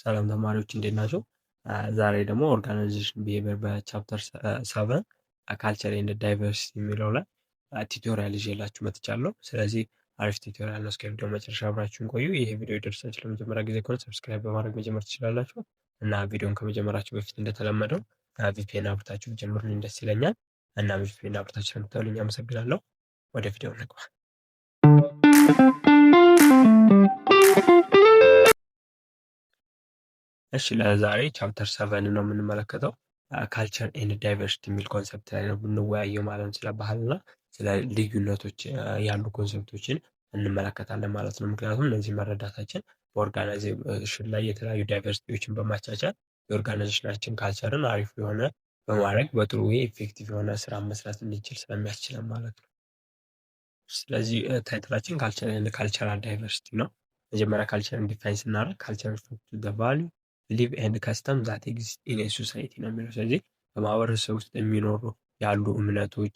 ሰላም ተማሪዎች እንዴት ናቸው? ዛሬ ደግሞ ኦርጋናይዜሽን ቢሄቪየር በቻፕተር 7 ካልቸር ኤንድ ዳይቨርሲቲ የሚለው ላይ ቲዩቶሪያል ይዤላችሁ መጥቻለሁ። ስለዚህ አሪፍ ቲዩቶሪያል ነው። እስከ ቪዲዮ መጨረሻ አብራችሁን ቆዩ። ይሄ ቪዲዮ የደረሳችሁ ለመጀመሪያ ጊዜ ከሆነ ሰብስክራይብ በማድረግ መጀመር ትችላላችሁ እና ቪዲዮን ከመጀመራችሁ በፊት እንደተለመደው ቪፒኤን አብርታችሁ ጀምሩልኝ ደስ ይለኛል እና ቪፒኤን አብርታችሁ ስለምታዩልኝ አመሰግናለሁ። ወደ ቪዲዮ እንግባ። እሺ ለዛሬ ቻፕተር 7 ነው የምንመለከተው። ካልቸር ኤንድ ዳይቨርሲቲ የሚል ኮንሰፕት ላይ ነው የምንወያየው ማለት ነው። ስለ ባህልና ስለ ልዩነቶች ያሉ ኮንሰፕቶችን እንመለከታለን ማለት ነው። ምክንያቱም እነዚህ መረዳታችን በኦርጋናይዜሽን ላይ የተለያዩ ዳይቨርሲቲዎችን በማቻቻል የኦርጋናይዜሽናችን ካልቸርን አሪፍ የሆነ በማድረግ በጥሩ ኢፌክቲቭ የሆነ ስራ መስራት እንዲችል ስለሚያስችለን ማለት ነው። ስለዚህ ታይትላችን ካልቸር ኤንድ ካልቸራል ዳይቨርሲቲ ነው። መጀመሪያ ካልቸርን ዲፋይን ስናደርግ ካልቸር ሪፈርስ ቱ ዘ ቫልዩ ቢሊቭ ኤንድ ከስተም ዛት ኤግዚስት ኢን ኤ ሶሳይቲ ነው የሚለው። ስለዚህ በማህበረሰብ ውስጥ የሚኖሩ ያሉ እምነቶች፣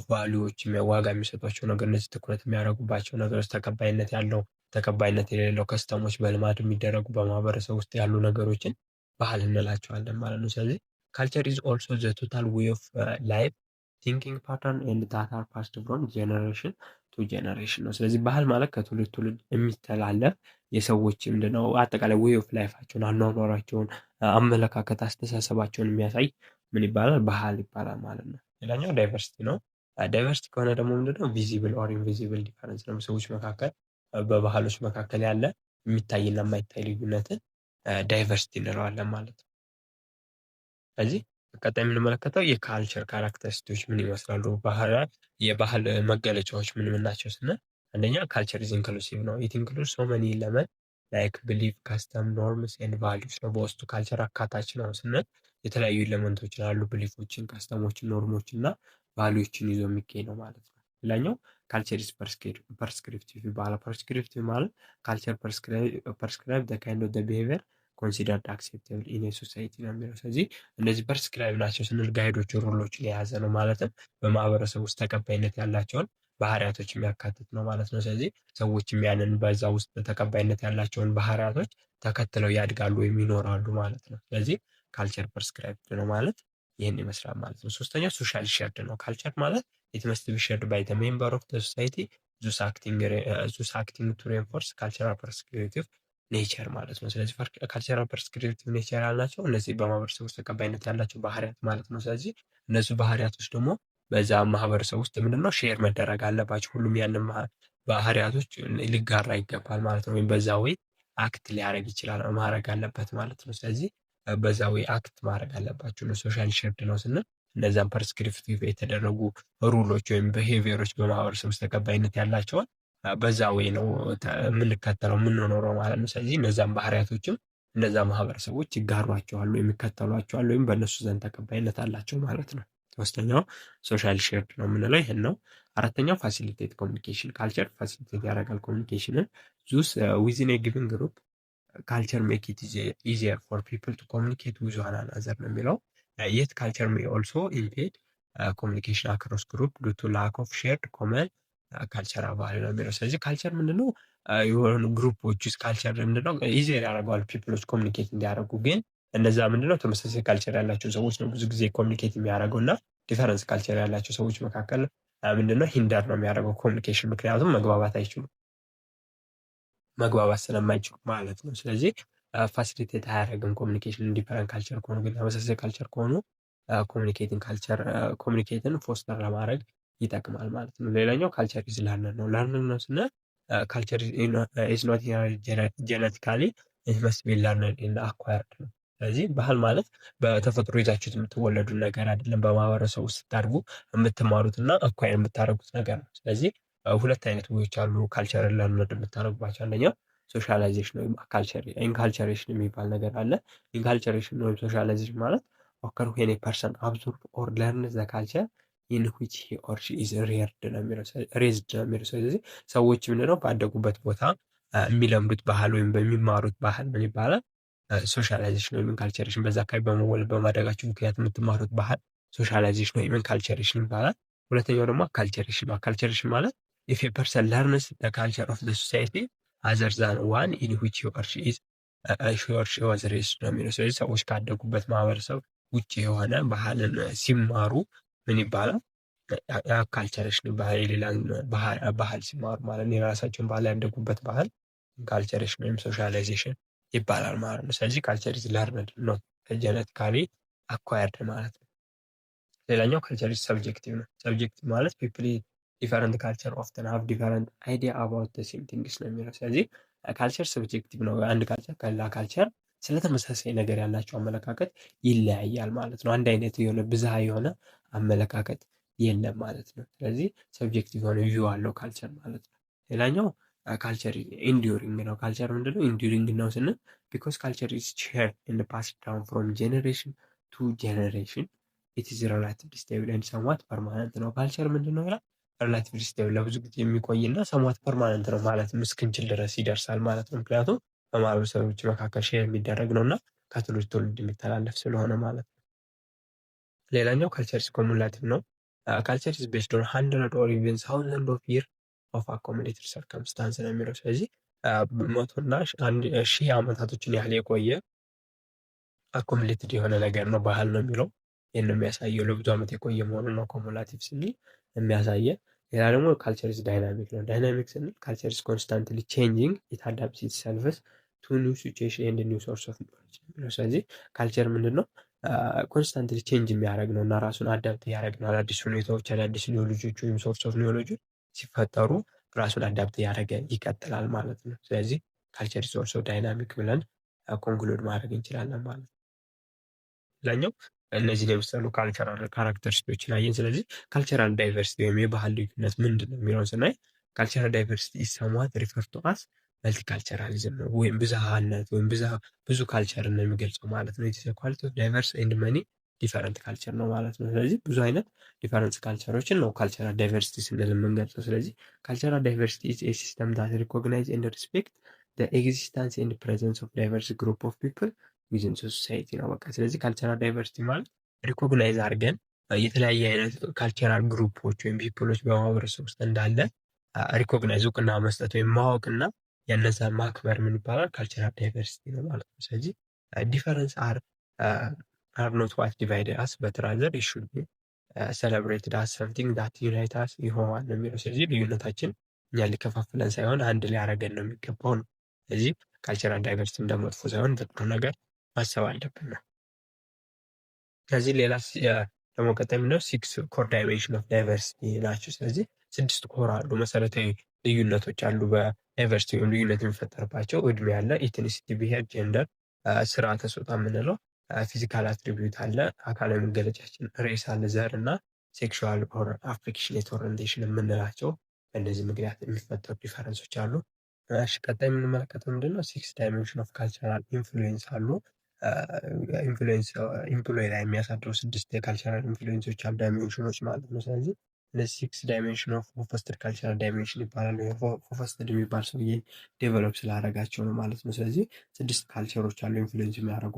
ቫልዩዎች፣ ዋጋ የሚሰጧቸው ነገር፣ እነዚህ ትኩረት የሚያደርጉባቸው ነገሮች፣ ተቀባይነት ያለው ተቀባይነት የሌለው ከስተሞች፣ በልማድ የሚደረጉ በማህበረሰብ ውስጥ ያሉ ነገሮችን ባህል እንላቸዋለን ማለት ነው። ስለዚህ ካልቸር ኢዝ ኦልሶ ዘ ቶታል ዌይ ኦፍ ላይፍ ቲንኪንግ ፓተርን ኤንድ ዳታ ፓስድ ፍሮም ጀነሬሽን ቱ ጀነሬሽን ነው። ስለዚህ ባህል ማለት ከትውልድ ትውልድ የሚተላለፍ የሰዎች ምንድነው አጠቃላይ ዌይ ኦፍ ላይፋቸውን፣ አኗኗራቸውን፣ አመለካከት፣ አስተሳሰባቸውን የሚያሳይ ምን ይባላል? ባህል ይባላል ማለት ነው። ሌላኛው ዳይቨርሲቲ ነው። ዳይቨርሲቲ ከሆነ ደግሞ ምንድነው ቪዚብል ኦር ኢንቪዚብል ዲፈረንስ ነው። ሰዎች መካከል በባህሎች መካከል ያለ የሚታይና የማይታይ ልዩነትን ዳይቨርሲቲ እንለዋለን ማለት ነው። ስለዚህ ቀጣይ የምንመለከተው የካልቸር ካራክተሪስቲክስ ምን ይመስላሉ፣ የባህል መገለጫዎች ምን ናቸው ስንል አንደኛ ካልቸር ኢዝ ኢንክሉሲቭ ነው። ኢት ኢንክሉድስ ሶ መኒ ኤለመንት ላይክ ቢሊፍ፣ ካስተም፣ ኖርምስ ኤንድ ቫልዩስ ነው። በውስጡ ካልቸር አካታች ነው ስንል የተለያዩ ኤለመንቶችን አሉ፣ ቢሊፎችን፣ ካስተሞችን፣ ኖርሞችን እና ቫልዩዎችን ይዞ የሚገኝ ነው ማለት ነው። ሌላኛው ካልቸር ኢዝ ፐርስክሪፕቲቭ ይባላል። ፐርስክሪፕቲቭ ማለት ካልቸር ፐርስክራይብ ዘ ካይንድ ኦፍ ዘ ቢሄቪየር ኮንሲደርድ አክሴፕተብል ኢን ሶሳይቲ ነው የሚለው። ስለዚህ እነዚህ ፐርስክራይብ ናቸው ስንል ጋይዶች፣ ሮሎችን የያዘ ነው ማለትም በማህበረሰብ ውስጥ ተቀባይነት ያላቸውን ባህሪያቶች የሚያካትት ነው ማለት ነው። ስለዚህ ሰዎችም ያንን በዛ ውስጥ ተቀባይነት ያላቸውን ባህሪያቶች ተከትለው ያድጋሉ ወይም ይኖራሉ ማለት ነው። ስለዚህ ካልቸር ፐርስክራይብ ነው ማለት ይህን ይመስላል ማለት ነው። ሶስተኛው ሶሻል ሼርድ ነው። ካልቸር ማለት ኢት መስት ቢ ሼርድ ባይ ዘ ሜምበር ኦፍ ዘ ሶሳይቲ ዙስ አክቲንግ ቱ ሬንፎርስ ካልቸራል ፐርስክሪፕቲቭ ኔቸር ማለት ነው። ስለዚህ ካልቸራል ፐርስክሪፕቲቭ ኔቸር ያላቸው እነዚህ በማህበረሰብ ውስጥ ተቀባይነት ያላቸው ባህሪያት ማለት ነው። ስለዚህ እነሱ ባህሪያቶች ደግሞ በዛ ማህበረሰብ ውስጥ ምንድነው ሼር መደረግ አለባቸው። ሁሉም ያንን ባህሪያቶች ሊጋራ ይገባል ማለት ነው። ወይም በዛ ወይ አክት ሊያደርግ ይችላል ማድረግ አለበት ማለት ነው። ስለዚህ በዛ ወይ አክት ማድረግ አለባቸው ነው። ሶሻል ሼርድ ነው ስንል እነዛን ፐርስክሪፕቲቭ የተደረጉ ሩሎች ወይም ቢሄቪየሮች በማህበረሰብ ውስጥ ተቀባይነት ያላቸውን በዛ ወይ ነው የምንከተለው የምንኖረው ማለት ነው። ስለዚህ እነዛን ባህሪያቶችም እነዛ ማህበረሰቦች ይጋሯቸዋል፣ የሚከተሏቸዋል ወይም በእነሱ ዘንድ ተቀባይነት አላቸው ማለት ነው። ሶስተኛው ሶሻል ሼርድ ነው የምንለው ይህን ነው። አራተኛው ፋሲሊቴት ኮሚኒኬሽን። ካልቸር ፋሲሊቴት ያደርጋል ኮሚኒኬሽንን። ዙስ ዊዝን ኤ ጊቭን ግሩፕ ካልቸር ሜክ ኢት ኢዚየር ፎር ፒፕል ቱ ኮሚኒኬት ዊዝ ዋን አናዘር ነው የሚለው። የት ካልቸር ሜይ ኦልሶ ኢምፔድ ኮሚኒኬሽን አክሮስ ግሩፕ ዱ ቱ ላክ ኦፍ ሼርድ ኮመን ካልቸራል ቫልዩ ነው የሚለው። ስለዚህ ካልቸር ምንድነው የሆኑ ግሩፖች ውስጥ ካልቸር ምንድነው ኢዚየር ያደርገዋል ፒፕሎች ኮሚኒኬት እንዲያደርጉ። ግን እነዛ ምንድነው ተመሳሳይ ካልቸር ያላቸው ሰዎች ነው ብዙ ጊዜ ኮሚኒኬት የሚያደርገው እና ዲፈረንስ ካልቸር ያላቸው ሰዎች መካከል ምንድነው ሂንደር ነው የሚያደርገው ኮሚኒኬሽን። ምክንያቱም መግባባት አይችሉም፣ መግባባት ስለማይችሉ ማለት ነው። ስለዚህ ፋሲሊቴት አያደርግም ኮሚኒኬሽን። ዲፈረንት ካልቸር ከሆኑ ግን ተመሳሳይ ካልቸር ከሆኑ ኮሚኒኬትን ፎስተር ለማድረግ ይጠቅማል ማለት ነው። ሌላኛው ካልቸር ኢዝ ለርነር ነው። ለርነር ነው ስንል ካልቸር ኢዝ ኖት ጄኔቲካሊ ኢት መስት ቢ ለርነድ ኤንድ አኳየርድ ነው። ስለዚህ ባህል ማለት በተፈጥሮ ይዛችሁት የምትወለዱ ነገር አይደለም። በማህበረሰብ ውስጥ ስታድጉ የምትማሩትና አኳየር የምታደርጉት ነገር ነው። ስለዚህ ሁለት አይነት ወዎች አሉ ካልቸርን ለርነድ የምታደርጉባቸው። አንደኛው ሶሻላይዜሽን ወይም ኢንካልቸሬሽን የሚባል ነገር አለ። ኢንካልቸሬሽን ወይም ሶሻላይዜሽን ማለት ኦከር ዌን ኤ ፐርሰን አብዞርብ ኦር ለርን ዘ ካልቸር ኢን ዊች ሂ ኦር ሺ ኢዝ ሬዝድ ነው የሚለው። ስለዚህ ሰዎች ምንድነው ባደጉበት ቦታ የሚለምዱት ባህል ወይም በሚማሩት ባህል ምን ይባላል? ሶሻላይዜሽን ወይም ካልቸሬሽን። በዛ አካባቢ በመወለድ በማደጋቸው ምክንያት የምትማሩት ባህል ሶሻላይዜሽን ወይም ካልቸሬሽን ይባላል። ሁለተኛው ደግሞ ካልቸሬሽን ነው። ካልቸሬሽን ማለት ኢፍ ኤ ፐርሰን ለርንስ ዘ ካልቸር ኦፍ ዘ ሶሳይቲ አዘር ዛን ዋን ኢን ዊች ሂ ኦር ሺ ኢዝ ሺ ዋዝ ሬይዝድ ነው የሚለው። ስለዚህ ሰዎች ካደጉበት ማህበረሰብ ውጭ የሆነ ባህልን ሲማሩ ምን ይባላል? ካልቸሬሽን ይባላል። የሌላን ባህል ሲማሩ ማለት ነው። የራሳቸውን ባህል ያደጉበት ባህል ካልቸሬሽን ወይም ሶሻላይዜሽን ይባላል ማለት ነው። ስለዚህ ካልቸር ኢዝ ለርንድ ኖት ጀነቲካሊ አኳየርድ ማለት ነው። ሌላኛው ካልቸር ኢዝ ሰብጀክቲቭ ነው። ሰብጀክቲቭ ማለት ፒፕል ዲፈረንት ካልቸር ኦፍተን ሃቭ ዲፈረንት አይዲያ አባውት ዘ ሴም ቲንግስ ነው የሚለው። ስለዚህ ካልቸር ሰብጀክቲቭ ነው። አንድ ካልቸር ከሌላ ካልቸር ስለተመሳሳይ ነገር ያላቸው አመለካከት ይለያያል ማለት ነው። አንድ አይነት የሆነ ብዝሃ የሆነ አመለካከት የለም ማለት ነው። ስለዚህ ሰብጀክቲቭ የሆነ ቪው አለው ካልቸር ማለት ነው። ሌላኛው ካልቸር ኢንዱሪንግ ነው። ካልቸር ምንድነው? ኢንዱሪንግ ነው ስንል ቢኮዝ ካልቸር ኢዝ ሼርድ ኤንድ ፓስድ ዳውን ፍሮም ጄኔሬሽን ቱ ጄኔሬሽን ኢት ኢዝ ሪላቲቭሊ ስቴብል ኤንድ ሰምዋት ፐርማነንት ነው። ካልቸር ምንድነው ይላል? ሪላቲቭሊ ስቴብል ለብዙ ጊዜ የሚቆይና ሰምዋት ፐርማነንት ነው ማለት እስክንችል ድረስ ይደርሳል ማለት ነው። ምክንያቱም በማህበረሰቦች መካከል ሼር የሚደረግ ነው እና ከትውልድ ትውልድ የሚተላለፍ ስለሆነ ማለት ነው። ሌላኛው ካልቸር ኮሙላቲቭ ነው። ካልቸር ኢዝ ቤስድ ኦን 100 ኦር ኢቨን 1000 ኦፍ ይር ኦፍ አኮሞዴትድ ሰርከምስታንስ ነው የሚለው። ስለዚህ መቶና ሺህ ዓመታቶችን ያህል የቆየ አኮሙሌትድ የሆነ ነገር ነው ባህል ነው የሚለው። ይህን የሚያሳየው ለብዙ ዓመት የቆየ መሆኑን ነው ኮሙላቲቭ ስንል የሚያሳየን። ሌላ ደግሞ ካልቸር ኢዝ ዳይናሚክ ነው። ዳይናሚክ ስንል ካልቸር ኢዝ ኮንስታንትሊ ቼንጂንግ ኢት አዳፕትስ ኢትሰልፍስ ቱ ኒው ሲቹዌሽን ኤንድ ኒው ሶርስ ኦፍ ኖሌጅ ነው። ስለዚህ ካልቸር ምንድን ነው? ኮንስታንትሊ ቼንጅ የሚያደርግ ነው እና ራሱን አዳፕት እያደረግ ነው። አዳዲስ ሁኔታዎች፣ አዳዲስ ኒዮሎጂዎች ወይም ሶርስ ኦፍ ኒዮሎጂ ሲፈጠሩ ራሱን አዳፕት እያደረገ ይቀጥላል ማለት ነው። ስለዚህ ካልቸር ኢዝ ኦልሶ ዳይናሚክ ብለን ኮንክሉድ ማድረግ እንችላለን ማለት ነው። ሌላኛው እነዚህን የመሰሉ ካልቸራል ካራክተሪስቲኮችን አየን። ስለዚህ ካልቸራል ዳይቨርሲቲ ወይም የባህል ልዩነት ምንድን ነው የሚለውን ስናይ ካልቸራል ዳይቨርሲቲ ሰምዋት ሪፈር ቱ አስ መልቲካልቸራሊዝም ነው ወይም ብዝሃነት ወይም ብዙ ካልቸርን ነው የሚገልጸው ማለት ነው። ኢትስ ኳሊቲ ኦፍ ዳይቨርስ ኤንድ መኒ ዲፈረንት ካልቸር ነው ማለት ነው። ስለዚህ ብዙ አይነት ዲፈረንት ካልቸሮችን ነው ካልቸራል ዳይቨርሲቲ ስንል የምንገልጸው። ስለዚህ ካልቸራል ዳይቨርሲቲ ኢዝ ኤ ሲስተም ዳት ሪኮግናይዝ ኤንድ ሪስፔክት ዘ ኤግዚስተንስ ኤንድ ፕሬዘንስ ኦፍ ዳይቨርስ ግሩፕ ኦፍ ፒፕል ዊዝን ሶሳይቲ ነው። በቃ ስለዚህ ካልቸራል ዳይቨርሲቲ ማለት ሪኮግናይዝ አድርገን የተለያየ አይነት ካልቸራል ግሩፖች ወይም ፒፕሎች በማህበረሰብ ውስጥ እንዳለ ሪኮግናይዝ እውቅና መስጠት ወይም ማወቅና ያነዛ ማክበር ምን ይባላል? ካልቸራል ዳይቨርሲቲ ነው ማለት ነው። ስለዚህ ዲፈረንስ አር ኖት ዋት ዲቫይድ አስ በት ራዘር ኢት ሹድ ቢ ሴሌብሬትድ አስ ሰምቲንግ ዳት ዩናይት አስ ይሆናል ነው የሚለው። ስለዚህ ልዩነታችን እኛ ሊከፋፍለን ሳይሆን አንድ ሊያደርገን ነው የሚገባው ነው። ስለዚህ ካልቸራል ዳይቨርሲቲ እንደመጥፎ ሳይሆን በጥሩ ነገር ማሰብ አለብን ነው። ከዚህ ሌላ ደግሞ ቀጣይ ምንድነው? 6 ኮር ዳይሜንሽን ኦፍ ዳይቨርሲቲ ናቸው። ስለዚህ 6 ኮር አሉ፣ መሰረታዊ ልዩነቶች አሉ በዳይቨርሲቲ ወይም ልዩነት የሚፈጠርባቸው። እድሜ አለ፣ ኢትኒሲቲ፣ ብሄር፣ ጀንደር፣ ስርዓተ ጾታ የምንለው፣ ፊዚካል አትሪቢዩት አለ፣ አካላዊ መገለጫችን፣ ሬስ አለ፣ ዘር እና ሴክሹዋል ኦር አፍሊክሽኔት ኦሪንቴሽን የምንላቸው በእነዚህ ምክንያት የሚፈጠሩ ዲፈረንሶች አሉ። ቀጣይ የምንመለከተው ምንድነው? 6 ዳይሜንሽን ኦፍ ካልቸራል ኢንፍሉዌንስ አሉ። ኢምፕሎይ ላይ የሚያሳድሩ 6 የካልቸራል ኢንፍሉዌንሶች አሉ፣ ዳይሜንሽኖች ማለት ነው። ስለዚህ እነዚህ 6 ዳይሜንሽን ኦፍ ፎስተር ካልቸራል ዳይሜንሽን ይባላሉ። ፎስተር የሚባል ሰውዬ ዴቨሎፕ ስላደረጋቸው ነው ማለት ነው። ስለዚህ 6 ካልቸሮች አሉ ኢንፍሉዌንስ የሚያደርጉ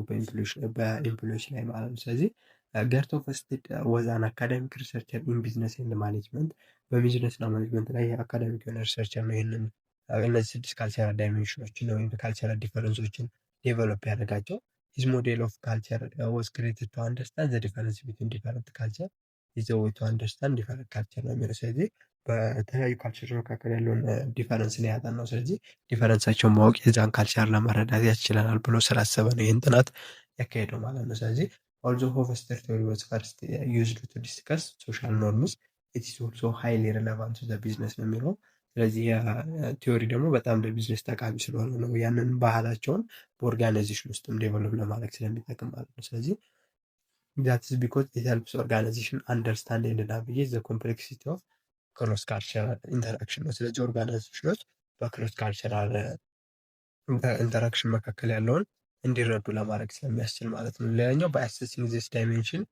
በኢምፕሎዮች ላይ ማለት ነው። ስለዚህ ገርቶ ፈስትድ ወዛን አካዳሚክ ሪሰርቸር ኢን ቢዝነስ ኤንድ ማኔጅመንት፣ በቢዝነስ እና ማኔጅመንት ላይ አካዳሚክ የሆነ ሪሰርቸር ነው። ይህንን እነዚህ 6 ካልቸራል ዳይሜንሽኖችን ወይም ካልቸራል ዲፈረንሶችን ዴቨሎፕ ያደረጋቸው። His model of culture was created to understand the difference between different culture is a way to understand different culture ነው የሚለው። ስለዚህ በተለያዩ ካልቸሮች መካከል ያለውን ዲፈረንስ ነው ያጠናው። ስለዚህ ዲፈረንሳቸውን ማወቅ የዛን ካልቸር ለመረዳት ያስችለናል ብሎ ስላሰበ ነው ይህን ጥናት ያካሄደው ማለት ነው። ስለዚህ although Hofstadter theory was first used to discuss social norms, it is also highly relevant to the business ነው የሚለው። ስለዚህ ቲዮሪ ደግሞ በጣም ለቢዝነስ ጠቃሚ ስለሆነ ነው ያንን ባህላቸውን በኦርጋናይዜሽን ውስጥም ዴቨሎፕ ለማድረግ ስለሚጠቅም ማለት ነው። ስለዚህ that is because it helps organization understand and navigate the complexity of cross cultural interaction ነው። ስለዚህ ኦርጋናይዜሽኖች በክሮስ ካልቸራል ኢንተራክሽን መካከል ያለውን እንዲረዱ ለማድረግ ስለሚያስችል ማለት ነው። ሌላኛው by assessing this dimension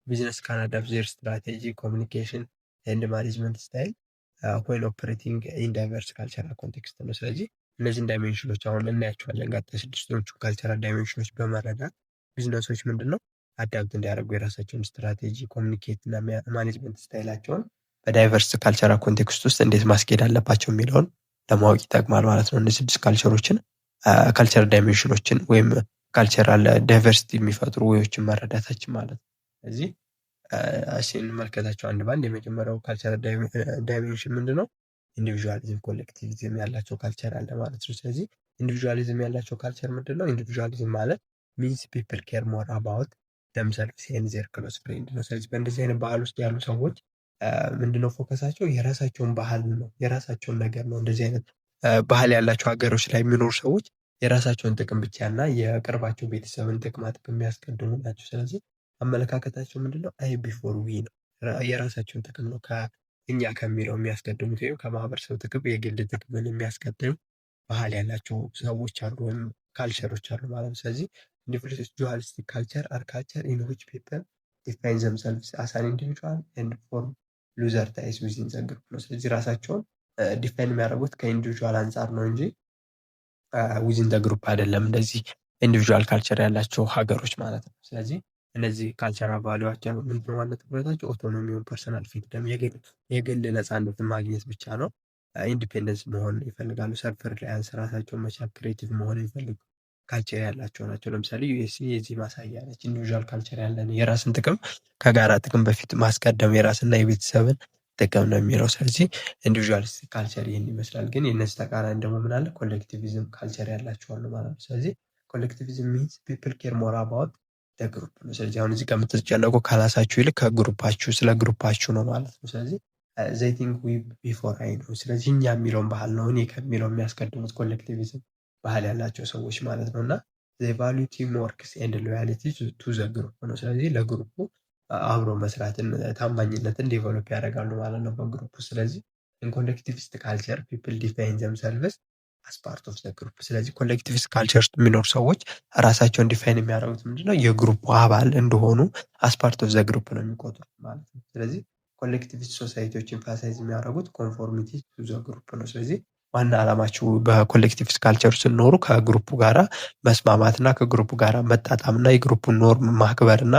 business can adapt their strategy, communication and management style when operating in diverse cultural context ነው። ስለዚህ እነዚህን ዳይሜንሽኖች አሁን እናያቸዋለን። ቀጣይ 6ቶቹ ካልቸራል ዳይሜንሽኖች በመረዳት ቢዝነሶች ምንድነው አዳፕት እንዲያደርጉ የራሳቸውን ስትራቴጂ፣ ኮሚኒኬት እና ማኔጅመንት ስታይላቸውን በዳይቨርስ ካልቸራል ኮንቴክስት ውስጥ እንዴት ማስኬድ አለባቸው የሚለውን ለማወቅ ይጠቅማል ማለት ነው። እነዚህ 6 ካልቸሮችን ካልቸር ዳይሜንሽኖችን ወይም ካልቸራል ዳይቨርሲቲ የሚፈጥሩ ወዮችን መረዳታችን ማለት ነው። ስለዚህ እሺ እንመልከታቸው አንድ ባንድ። የመጀመሪያው ካልቸር ዳይሜንሽን ምንድነው? ኢንዲቪዥዋሊዝም ኮሌክቲቪዝም ያላቸው ካልቸር አለ ማለት ነው። ስለዚህ ኢንዲቪዥዋሊዝም ያላቸው ካልቸር ምንድነው? ኢንዲቪዥዋሊዝም ማለት ሚንስ ፒፕል ኬር ሞር አባውት ደምሰልቭስ ኤንድ ዜር ክሎዝ ፍሬንድ ነው። ስለዚህ በእንደዚህ አይነት ባህል ውስጥ ያሉ ሰዎች ምንድነው ፎከሳቸው? የራሳቸውን ባህል ነው፣ የራሳቸውን ነገር ነው። እንደዚህ አይነት ባህል ያላቸው ሀገሮች ላይ የሚኖሩ ሰዎች የራሳቸውን ጥቅም ብቻ እና የቅርባቸው ቤተሰብን ጥቅማ ጥቅም የሚያስቀድሙ ናቸው። ስለዚህ አመለካከታቸው ምንድነው? አይ ቢፎር ዊ ነው። የራሳቸውን ጥቅም ነው እኛ ከሚለው የሚያስቀድሙት ወይም ከማህበረሰብ ጥቅም የግል ጥቅምን የሚያስቀድሙ ባህል ያላቸው ሰዎች አሉ ወይም ካልቸሮች አሉ ማለት ነው። ስለዚህ ኢንዲቪጁዋሊስቲክ ካልቸር አር ካልቸር ኢን ዊች ፒፕል ዲፋይን ዘምሰልቭስ አስ አን ኢንዲቪጁዋል ኤንድ ፎርም ሉዘር ታይስ ዊዝን ዘ ግሩፕ ነው። ስለዚህ ራሳቸውን ዲፋይን የሚያደርጉት ከኢንዲቪጁዋል አንጻር ነው እንጂ ዊዝን ዘ ግሩፕ አይደለም። እንደዚህ ኢንዲቪጁዋል ካልቸር ያላቸው ሀገሮች ማለት ነው። ስለዚህ እነዚህ ካልቸራል ቫሊዋቸው ምንድነው ማለት ትኩረታቸው? ኦቶኖሚውን፣ ፐርሰናል ፍሪደም፣ የግል ነፃነትን ማግኘት ብቻ ነው። ኢንዲፔንደንስ መሆን ይፈልጋሉ። ሰልፍ ሪላያንስ፣ ራሳቸውን መቻል፣ ክሬቲቭ መሆን ይፈልጉ ካልቸር ያላቸው ናቸው። ለምሳሌ ዩኤስኤ የዚህ ማሳያ ነች። ኢንዲቪዥዋል ካልቸር ያለን የራስን ጥቅም ከጋራ ጥቅም በፊት ማስቀደም የራስና የቤተሰብን ጥቅም ነው የሚለው። ስለዚህ ኢንዲቪዥዋሊስቲክ ካልቸር ይህን ይመስላል። ግን የነዚህ ተቃራኒ ደግሞ ምን አለ? ኮሌክቲቪዝም ካልቸር ያላቸው አሉ ማለት ነው። ስለዚህ ኮሌክቲቪዝም ሚንስ ፒፕል ኬር ሞር አባውት ግሩፕ ነው። ስለዚህ አሁን እዚህ ከምትጨነቁ ካላሳችሁ ይልቅ ከግሩፓችሁ ስለ ግሩፓችሁ ነው ማለት ነው። ስለዚህ ዘይ ቲንክ ዊ ቢፎር አይ ነው። ስለዚህ እኛ የሚለውን ባህል ነው እኔ ከሚለው የሚያስቀድሙት ኮሌክቲቪዝም ባህል ያላቸው ሰዎች ማለት ነው። እና ዘይ ቫሊዩ ቲም ወርክስ ኤንድ ሎያሊቲ ቱ ዘ ግሩፕ ነው። ስለዚህ ለግሩፑ አብሮ መስራትን፣ ታማኝነትን ዴቨሎፕ ያደርጋሉ ማለት ነው በግሩፕ። ስለዚህ ኮሌክቲቪስት ካልቸር ፒፕል ዲፋይን ዘምሰልቭስ አስ ፓርት ኦፍ ዘ ግሩፕ። ስለዚህ ኮሌክቲቪስት ካልቸር ውስጥ የሚኖሩ ሰዎች ራሳቸውን ዲፋይን የሚያደርጉት ምንድነው? የግሩፑ አባል እንደሆኑ አስ ፓርት ኦፍ ዘ ግሩፕ ነው የሚቆጥሩት ማለት ነው። ስለዚህ ኮሌክቲቪስት ሶሳይቲዎች ኢምፋሳይዝ የሚያደርጉት ኮንፎርሚቲ ቱ ዘ ግሩፕ ነው። ስለዚህ ዋና ዓላማቸው በኮሌክቲቪስት ካልቸር ስንኖሩ ከግሩፑ ጋራ መስማማትና ከግሩፑ ጋራ መጣጣምና የግሩፑን ኖርም ማክበርና